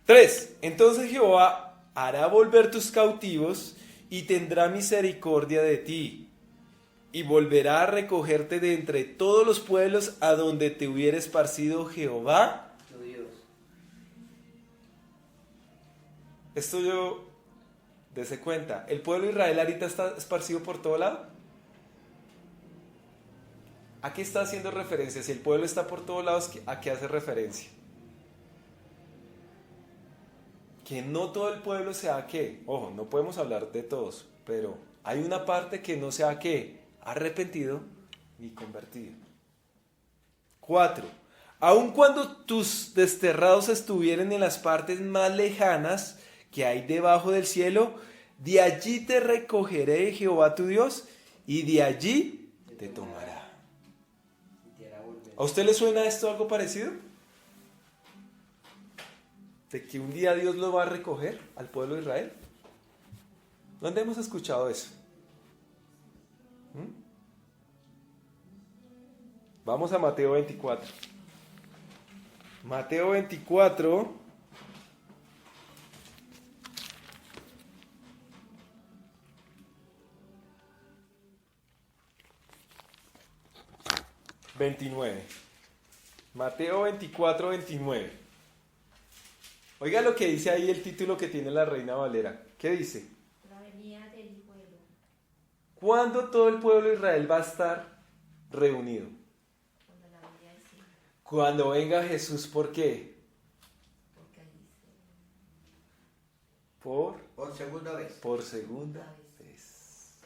Tres. Entonces Jehová hará volver tus cautivos y tendrá misericordia de ti y volverá a recogerte de entre todos los pueblos a donde te hubiera esparcido Jehová Tu Dios. Esto yo, dese cuenta, el pueblo de Israel ahorita está esparcido por todo lado. ¿A qué está haciendo referencia? Si el pueblo está por todos lados, ¿a qué hace referencia? Que no todo el pueblo sea ¿qué? Ojo, no podemos hablar de todos, pero hay una parte que no sea ¿qué? Arrepentido ni convertido. 4. Aun cuando tus desterrados estuvieren en las partes más lejanas que hay debajo del cielo, de allí te recogeré, Jehová tu Dios, y de allí te tomará. ¿A usted le suena esto algo parecido? ¿De que un día Dios lo va a recoger al pueblo de Israel? ¿Dónde hemos escuchado eso? Vamos a Mateo 24. Mateo 24. Mateo 24, 29. Oiga lo que dice ahí el título que tiene la Reina Valera. ¿Qué dice? La venida del pueblo. ¿Cuándo todo el pueblo de Israel va a estar reunido? Cuando la venida del Señor. Cuando venga Jesús, ¿por qué? Porque ahí se... Por segunda vez. Por segunda vez.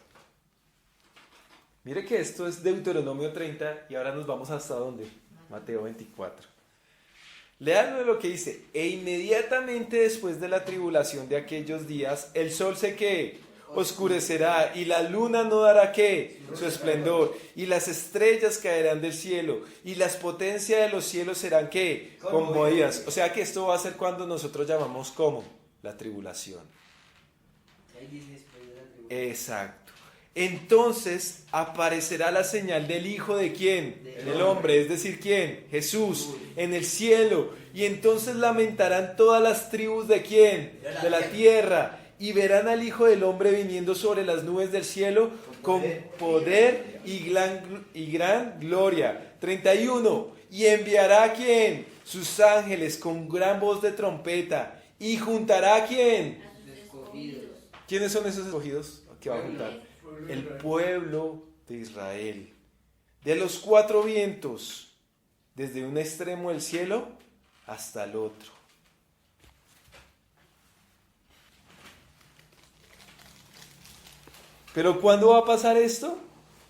Mire que esto es Deuteronomio 30 y ahora nos vamos hasta ¿dónde? Mateo 24. Lean lo que dice. E inmediatamente después de la tribulación de aquellos días, el sol se ¿qué? Oscurecerá y la luna no dará ¿qué? Su esplendor, y las estrellas caerán del cielo y las potencias de los cielos serán ¿qué? Conmovidas. O sea que esto va a ser cuando nosotros llamamos ¿cómo? La tribulación. Ahí dice después de la tribulación. Exacto. Entonces aparecerá la señal del Hijo de ¿quién? Del hombre, es decir, ¿quién? Jesús, en el cielo. Y entonces lamentarán todas las tribus ¿de quién? De la tierra. Y verán al Hijo del Hombre viniendo sobre las nubes del cielo con poder y gran gloria. 31. Y enviará a quién? Sus ángeles con gran voz de trompeta. Y juntará a quién. A sus Escogidos. ¿Quiénes son esos escogidos? ¿Qué va a juntar? El pueblo de Israel. De los 4 vientos, desde un extremo del cielo hasta el otro. Pero ¿cuándo va a pasar esto?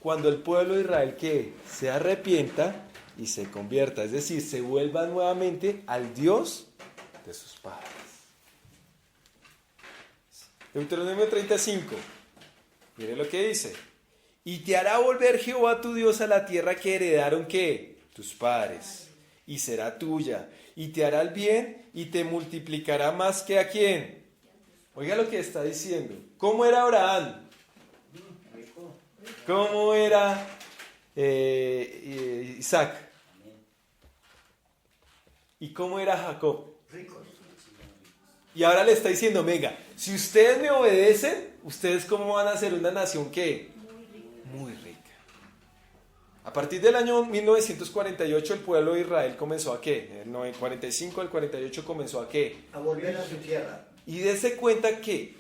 Cuando el pueblo de Israel que se arrepienta y se convierta, es decir, se vuelva nuevamente al Dios de sus padres. Deuteronomio 35. Mire lo que dice. Y te hará volver Jehová tu Dios a la tierra que heredaron ¿qué? Tus padres. Y será tuya. Y te hará el bien y te multiplicará más que a quién. Oiga lo que está diciendo. ¿Cómo era Abraham? Rico. ¿Cómo era Isaac? ¿Y cómo era Jacob? Ricos. Y ahora le está diciendo, venga, si ustedes me obedecen, ¿ustedes cómo van a ser una nación qué? Muy rica. A partir del año 1948 el pueblo de Israel comenzó a qué? El 45 al 48 comenzó a qué? A volver a su tierra. Y dése cuenta que,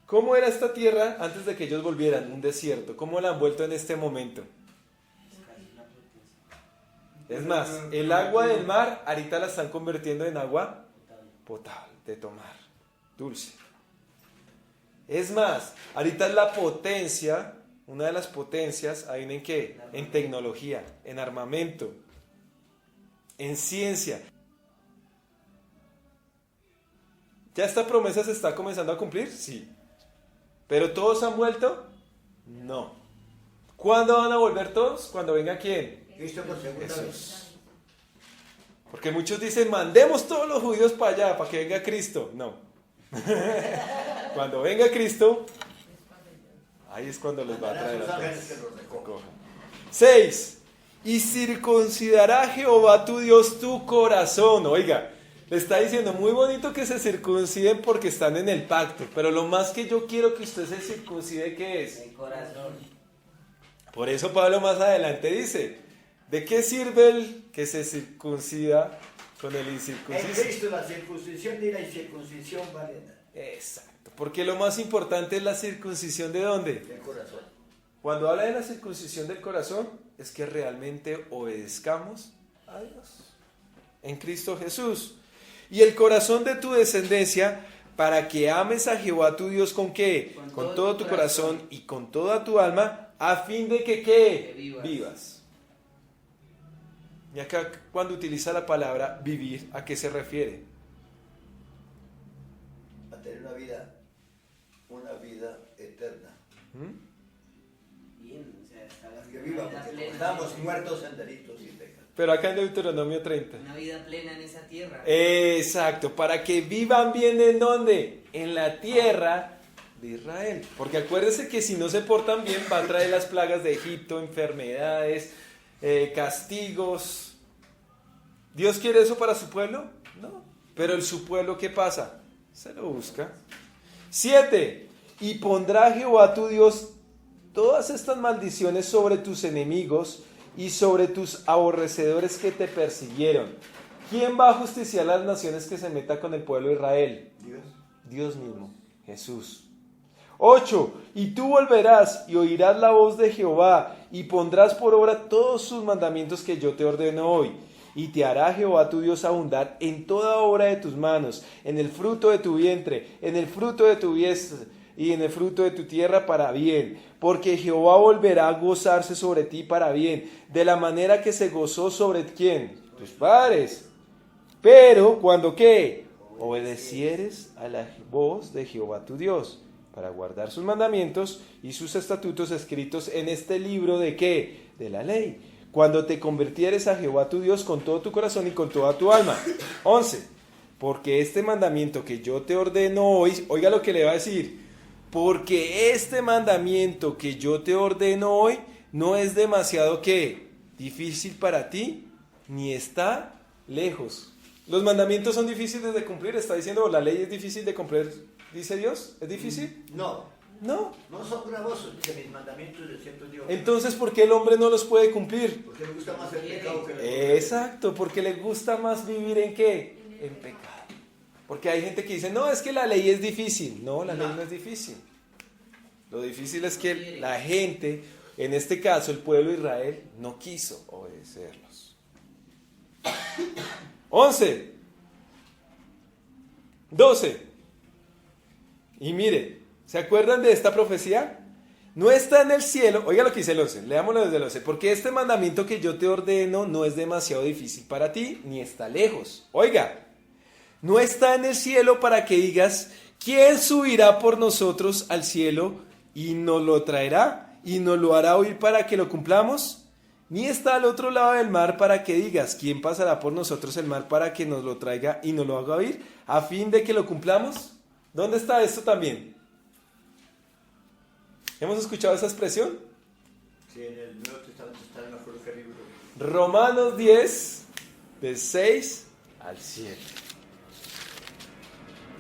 ¿cómo era esta tierra antes de que ellos volvieran? Un desierto. ¿Cómo la han vuelto en este momento? Es más, el agua del mar ahorita la están convirtiendo en agua potable, de tomar, dulce. Es más, ahorita es la potencia, una de las potencias, ahí en qué, en tecnología, en armamento, en ciencia. ¿Ya esta promesa se está comenzando a cumplir? Sí. ¿Pero todos han vuelto? No. ¿Cuándo van a volver todos? Cuando venga quién. Cristo por segunda vez. Jesús. Porque muchos dicen, mandemos todos los judíos para allá, para que venga Cristo. No. Cuando venga Cristo, ahí es cuando los va a traer a ángeles que todos. los recojan. 6. Y circuncidará Jehová tu Dios tu corazón. Oiga, le está diciendo muy bonito que se circunciden porque están en el pacto. Pero lo más que yo quiero que usted se circuncide, ¿qué es? El corazón. Por eso Pablo más adelante dice, ¿de qué sirve el que se circuncida con el En incircunciso? Cristo la circuncisión y la incircuncisión valen Exacto, porque lo más importante es la circuncisión ¿de dónde? el corazón. Cuando habla de la circuncisión del corazón, es que realmente obedezcamos a Dios en Cristo Jesús. Y el corazón de tu descendencia, para que ames a Jehová tu Dios ¿con qué? Con todo tu corazón y con toda tu alma, a fin de que ¿qué? Que Vivas. Y acá cuando utiliza la palabra vivir, ¿a qué se refiere? A tener una vida eterna. Bien, o sea, está Que viva, una vida porque plena. estamos muertos en delitos y pecados. Pero acá en Deuteronomio 30. Una vida plena en esa tierra. Exacto, para que vivan bien ¿en dónde? En la tierra de Israel. Porque acuérdense que si no se portan bien va a traer las plagas de Egipto, enfermedades, castigos. ¿Dios quiere eso para su pueblo? No. Pero el su pueblo, ¿qué pasa? Se lo busca. 7. Y pondrá Jehová tu Dios todas estas maldiciones sobre tus enemigos y sobre tus aborrecedores que te persiguieron. ¿Quién va a justiciar a las naciones que se meta con el pueblo de Israel? Dios. Dios mismo, Jesús. 8. Y tú volverás y oirás la voz de Jehová y pondrás por obra todos sus mandamientos que yo te ordeno hoy. Y te hará Jehová tu Dios abundar en toda obra de tus manos, en el fruto de tu vientre, en el fruto de tu diestra y en el fruto de tu tierra para bien. Porque Jehová volverá a gozarse sobre ti para bien, de la manera que se gozó sobre ¿quién? Tus padres. Pero cuando ¿qué? Obedecieres a la voz de Jehová tu Dios, para guardar sus mandamientos y sus estatutos escritos en este libro de ¿qué? De la ley. Cuando te convirtieres a Jehová tu Dios con todo tu corazón y con toda tu alma. 11. Porque este mandamiento que yo te ordeno hoy, oiga lo que le va a decir, porque este mandamiento que yo te ordeno hoy no es demasiado ¿qué? Difícil para ti, ni está lejos. Los mandamientos son difíciles de cumplir, está diciendo, la ley es difícil de cumplir, dice Dios, ¿es difícil? No. No. No son gravosos, dice mis mandamientos de cierto Dios. Entonces, ¿por qué el hombre no los puede cumplir? Porque me gusta más el pecado que la Exacto, porque le gusta más vivir ¿en qué? En pecado. Porque hay gente que dice, no, es que la ley es difícil. No, la ley no es difícil. Lo difícil es que la gente, en este caso el pueblo de Israel, no quiso obedecerlos. 11. 12. Y mire, ¿se acuerdan de esta profecía? No está en el cielo, oiga lo que dice el 11, leámoslo desde el 11, porque este mandamiento que yo te ordeno no es demasiado difícil para ti, ni está lejos. Oiga, no está en el cielo para que digas, ¿quién subirá por nosotros al cielo y nos lo traerá y nos lo hará oír para que lo cumplamos? Ni está al otro lado del mar para que digas, ¿quién pasará por nosotros el mar para que nos lo traiga y nos lo haga oír a fin de que lo cumplamos? ¿Dónde está esto también? ¿Hemos escuchado esa expresión? Sí, en el Nuevo Testamento está en la flor que libro. Romanos 10, de 6 al 7.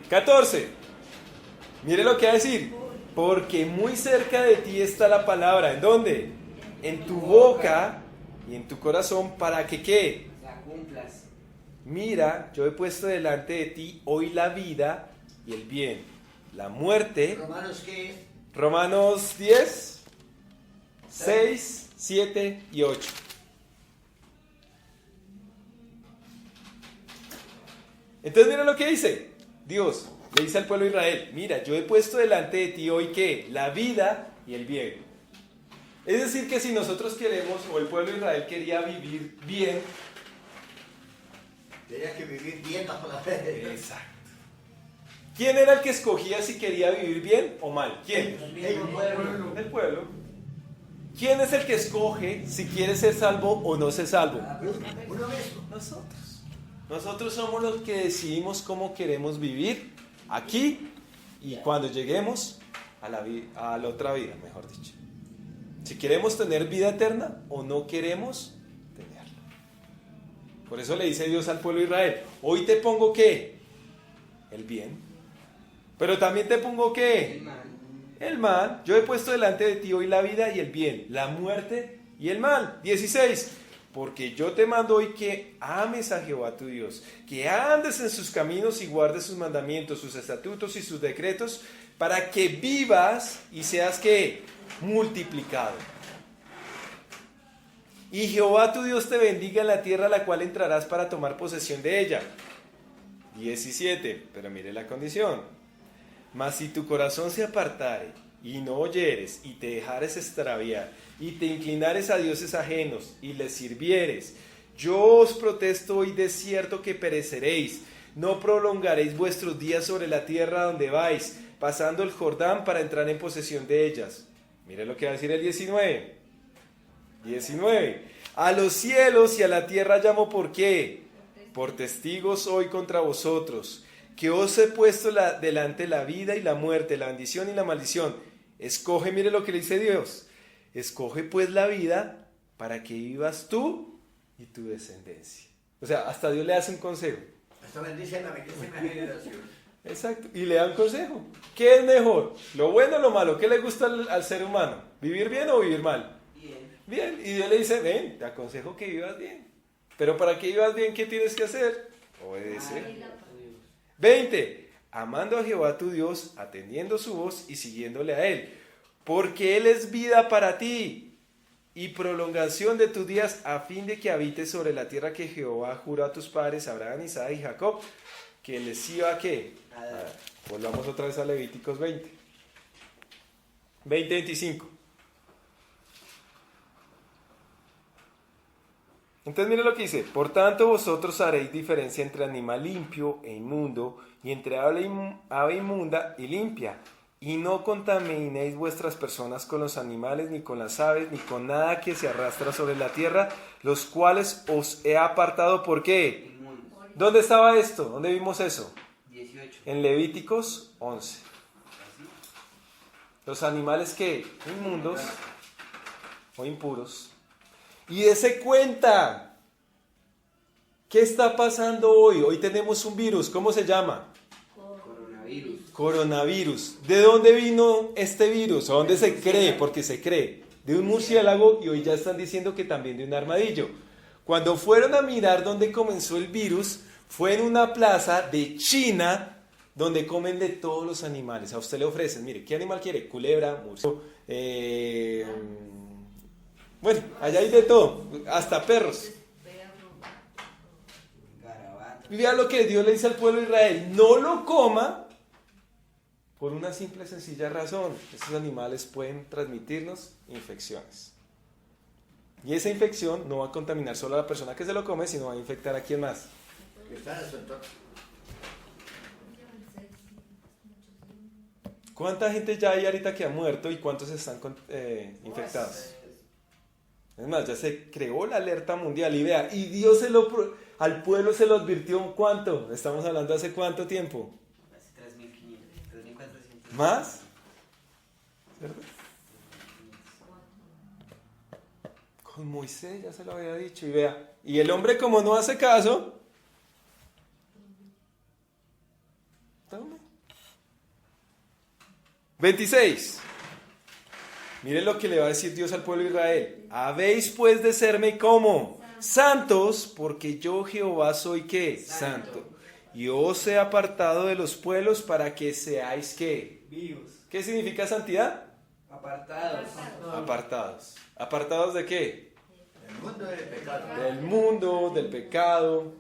14. Mire lo que va a decir. Porque muy cerca de ti está la palabra. ¿En dónde? En tu boca y en tu corazón. ¿Para que qué? La cumplas. Mira, yo he puesto delante de ti hoy la vida y el bien, la muerte. ¿Romanos qué es? Romanos 10, 6, 7 y 8. Entonces mira lo que dice. Dios le dice al pueblo de Israel, mira, yo he puesto delante de ti hoy ¿qué? La vida y el bien. Es decir que si nosotros queremos, o el pueblo de Israel quería vivir bien. Tenía que vivir bien bajo la fe. Exacto. ¿Quién era el que escogía si quería vivir bien o mal? ¿Quién? El pueblo. ¿Quién es el que escoge si quiere ser salvo o no ser salvo? Uno mismo. Nosotros. Nosotros somos los que decidimos cómo queremos vivir aquí y cuando lleguemos a la otra vida, mejor dicho. Si queremos tener vida eterna o no queremos tenerla. Por eso le dice Dios al pueblo de Israel, hoy te pongo ¿qué? El bien. Pero también te pongo ¿qué? El mal. El mal. Yo he puesto delante de ti hoy la vida y el bien, la muerte y el mal. 16. Porque yo te mando hoy que ames a Jehová tu Dios, que andes en sus caminos y guardes sus mandamientos, sus estatutos y sus decretos, para que vivas y seas ¿qué? Multiplicado. Y Jehová tu Dios te bendiga en la tierra a la cual entrarás para tomar posesión de ella. 17. Pero mire la condición. Mas si tu corazón se apartare y no oyeres y te dejares extraviar y te inclinares a dioses ajenos y les sirvieres, yo os protesto hoy de cierto que pereceréis, no prolongaréis vuestros días sobre la tierra donde vais, pasando el Jordán para entrar en posesión de ellas. Mire lo que va a decir el 19. 19. A los cielos y a la tierra llamo ¿por qué? Por testigos hoy contra vosotros, que os he puesto delante la vida y la muerte, la bendición y la maldición. Escoge, mire lo que le dice Dios. Escoge pues la vida para que vivas tú y tu descendencia. O sea, hasta Dios le hace un consejo. Hasta bendice la bellísima generación. Exacto, y le da un consejo. ¿Qué es mejor? ¿Lo bueno o lo malo? ¿Qué le gusta al ser humano? ¿Vivir bien o vivir mal? Bien. Bien, y Dios le dice, ven, te aconsejo que vivas bien. Pero para que vivas bien, ¿qué tienes que hacer? Obedecer. 20. Amando a Jehová tu Dios, atendiendo su voz y siguiéndole a Él. Porque Él es vida para ti y prolongación de tus días a fin de que habites sobre la tierra que Jehová juró a tus padres, Abraham, Isaac y Jacob, que les iba a ¿qué? A dar. Volvamos otra vez a Levíticos 20. 20:25. Entonces mire lo que dice, por tanto vosotros haréis diferencia entre animal limpio e inmundo, y entre ave inmunda y limpia, y no contaminéis vuestras personas con los animales, ni con las aves, ni con nada que se arrastra sobre la tierra, los cuales os he apartado. ¿Por qué? Inmundos. ¿Dónde estaba esto? ¿Dónde vimos eso? 18. En Levíticos 11. Los animales que inmundos o impuros. Y dése cuenta, ¿qué está pasando hoy? Hoy tenemos un virus, ¿cómo se llama? Coronavirus. Coronavirus. ¿De dónde vino este virus? ¿O dónde se cree? Porque se cree. De un murciélago y hoy ya están diciendo que también de un armadillo. Cuando fueron a mirar dónde comenzó el virus, fue en una plaza de China donde comen de todos los animales. A usted le ofrecen, mire, ¿qué animal quiere? Culebra, murciélago, bueno, allá hay de todo, hasta perros. Garabato. Y vea lo que Dios le dice al pueblo de Israel, no lo coma por una simple sencilla razón. Esos animales pueden transmitirnos infecciones. Y esa infección no va a contaminar solo a la persona que se lo come, sino va a infectar a quien más. Que está en su entorno. ¿Cuánta gente ya hay ahorita que ha muerto y cuántos están infectados? Es más, ya se creó la alerta mundial y vea, y Dios al pueblo se lo advirtió ¿cuánto? Estamos hablando hace cuánto tiempo. Hace 3.500, 3.400. ¿Más? ¿Cierto? Con Moisés ya se lo había dicho y vea, y el hombre como no hace caso, tome. 26. Miren lo que le va a decir Dios al pueblo de Israel. Habéis pues de serme como santos, porque yo Jehová soy ¿qué? Santo. Y os he apartado de los pueblos para que seáis ¿qué? Vivos. ¿Qué significa santidad? Apartados. Apartados. ¿Apartados de qué? El mundo del pecado, Del mundo, del pecado.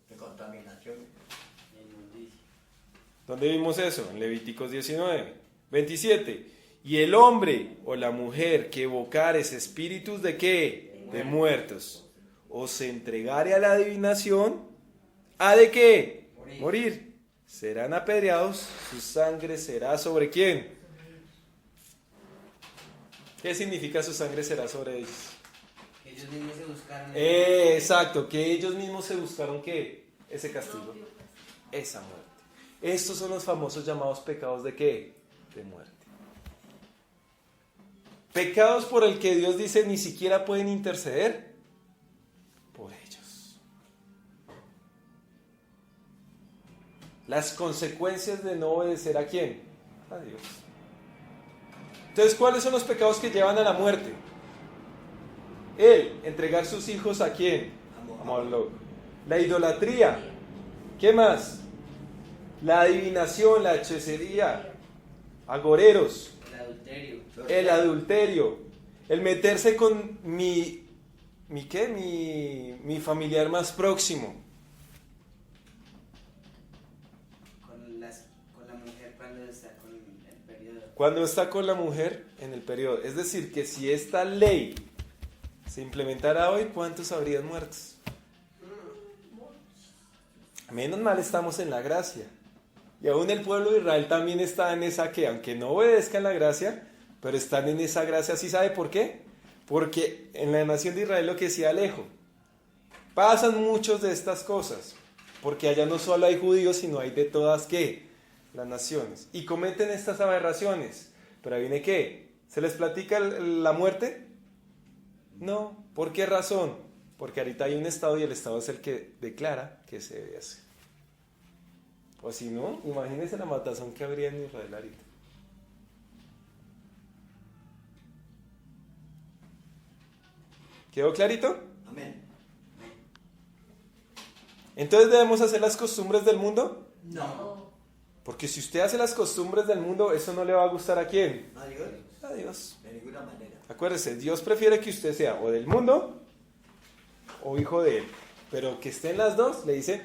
de contaminación. Inmundicia. ¿Dónde vimos eso? En Levíticos 19. 27. Y el hombre o la mujer que evocares espíritus de qué? De muertos. O se entregare a la adivinación, ¿ha de qué? Morir. Serán apedreados, su sangre será sobre quién. ¿Qué significa su sangre será sobre ellos? Que ellos mismos se buscaron. Exacto, que ellos mismos se buscaron ¿qué? Ese castigo. Esa muerte. Estos son los famosos llamados pecados de qué? De muerte. Pecados por el que Dios dice ni siquiera pueden interceder por ellos. Las consecuencias de no obedecer ¿a quién? A Dios. Entonces, ¿cuáles son los pecados que llevan a la muerte? Entregar sus hijos ¿a quién? A Moloch. La idolatría. ¿Qué más? La adivinación, la hechicería, agoreros, El adulterio. el adulterio, el meterse con mi familiar más próximo, Con la mujer cuando está con el periodo. cuando está con la mujer en el periodo. Es decir, que si esta ley se implementara hoy, ¿cuántos habrían muertos? Menos mal estamos en la gracia. Y aún el pueblo de Israel también está en esa que, aunque no obedezcan la gracia, pero están en esa gracia. ¿Sí sabe por qué? Porque en la nación de Israel, lo que decía Alejo, pasan muchas de estas cosas, porque allá no solo hay judíos, sino hay de todas ¿qué? Las naciones. Y cometen estas aberraciones. Pero ahí viene ¿qué? ¿Se les platica la muerte? No. ¿Por qué razón? Porque ahorita hay un Estado y el Estado es el que declara que se debe hacer. O si no, imagínense la matazón que habría en Israel ahorita. ¿Quedó clarito? Amén. Entonces, ¿debemos hacer las costumbres del mundo? No. Porque si usted hace las costumbres del mundo, eso no le va a gustar ¿a quién? ¿A Dios? A Dios. De ninguna manera. Acuérdese, Dios prefiere que usted sea o del mundo o hijo de él. Pero que estén las dos, le dice,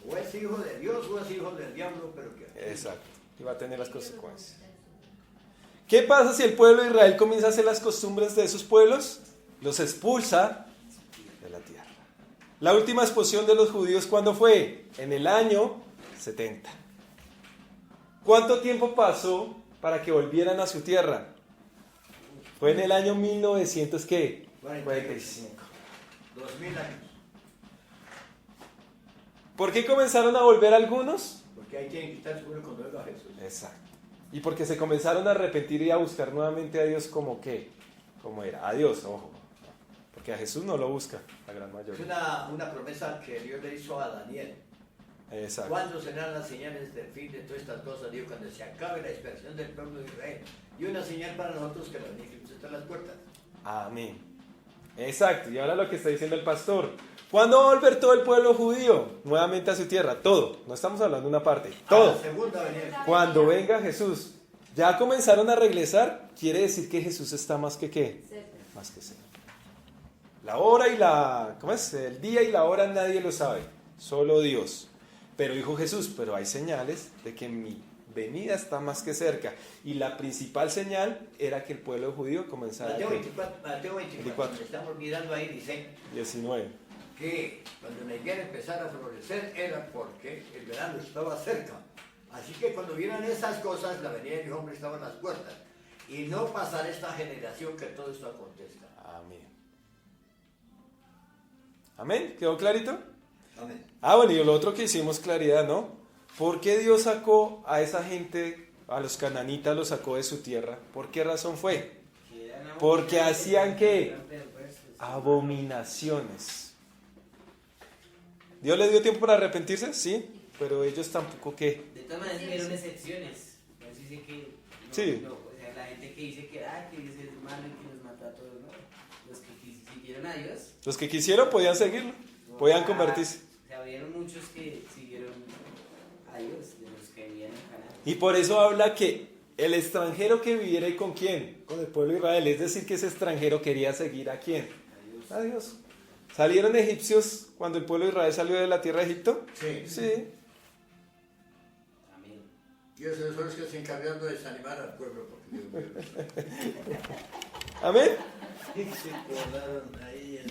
O es hijo de Dios o es hijo del diablo, pero que... Exacto. Y va a tener las consecuencias. ¿Qué pasa si el pueblo de Israel comienza a hacer las costumbres de esos pueblos? Los expulsa de la tierra. La última expulsión de los judíos, ¿cuándo fue? En el año 70. ¿Cuánto tiempo pasó para que volvieran a su tierra? Fue en el año 1945. 2000 años. ¿Por qué comenzaron a volver algunos? Porque hay quien quitar seguro cuando venga Jesús. Exacto. Y porque se comenzaron a arrepentir y a buscar nuevamente a Dios como qué, como era, a Dios, ojo. Porque a Jesús no lo busca la gran Es mayoría. una promesa que Dios le hizo a Daniel. Exacto. ¿Cuándo serán las señales del fin de todas estas cosas? Digo, cuando se acabe la dispersión del pueblo de Israel. Y una señal para nosotros que la venida de Jesús está en las puertas. Amén. Exacto. Y ahora lo que está diciendo el pastor. ¿Cuándo va a volver todo el pueblo judío nuevamente a su tierra? Todo. No estamos hablando de una parte. A Todo. la segunda venida de Jesús. Cuando venga Jesús. Ya comenzaron a regresar. Quiere decir que Jesús está más que ¿qué? Cerca. Más que cerca. La hora y la... ¿Cómo es? El día y la hora nadie lo sabe. Solo Dios. Pero dijo Jesús, pero hay señales de que mi venida está más que cerca. Y la principal señal era que el pueblo judío comenzara Mateo a... 24, 24. donde estamos mirando ahí, dice 19. que cuando la higuera empezara a florecer era porque el verano estaba cerca. Así que cuando vieran esas cosas, la venida del hombre estaba en las puertas. Y no pasará esta generación que todo esto acontezca. Amén. Amén. ¿Quedó clarito? Amén. Bueno, y lo otro que hicimos claridad, ¿no? ¿Por qué Dios sacó a esa gente, a los cananitas, los sacó de su tierra? ¿Por qué razón fue? Que eran Porque hacían, ¿qué? eran perversos. Abominaciones. ¿Dios les dio tiempo para arrepentirse? Sí, pero ellos tampoco, ¿qué? De todas maneras, hubieron excepciones. No se dice que. No, Sí. no, o sea, la gente que dice que Dios es malo y que nos mató a todos, ¿no? Los que siguieron a Dios. Los que quisieron podían seguirlo, podían convertirse. Se abrieron muchos que siguieron a Dios, de los que vivían en Canaán. Y por eso habla que el extranjero que viviera, ¿y con quién? Con el pueblo de Israel. Es decir, que ese extranjero quería seguir ¿a quién? A Dios. ¿Salieron egipcios cuando el pueblo de Israel salió de la tierra de Egipto? Sí. Sí. Amén. Y esos son los que se encargaron de desanimar al pueblo. Porque Dios mío. Amén. Se acordaron ahí en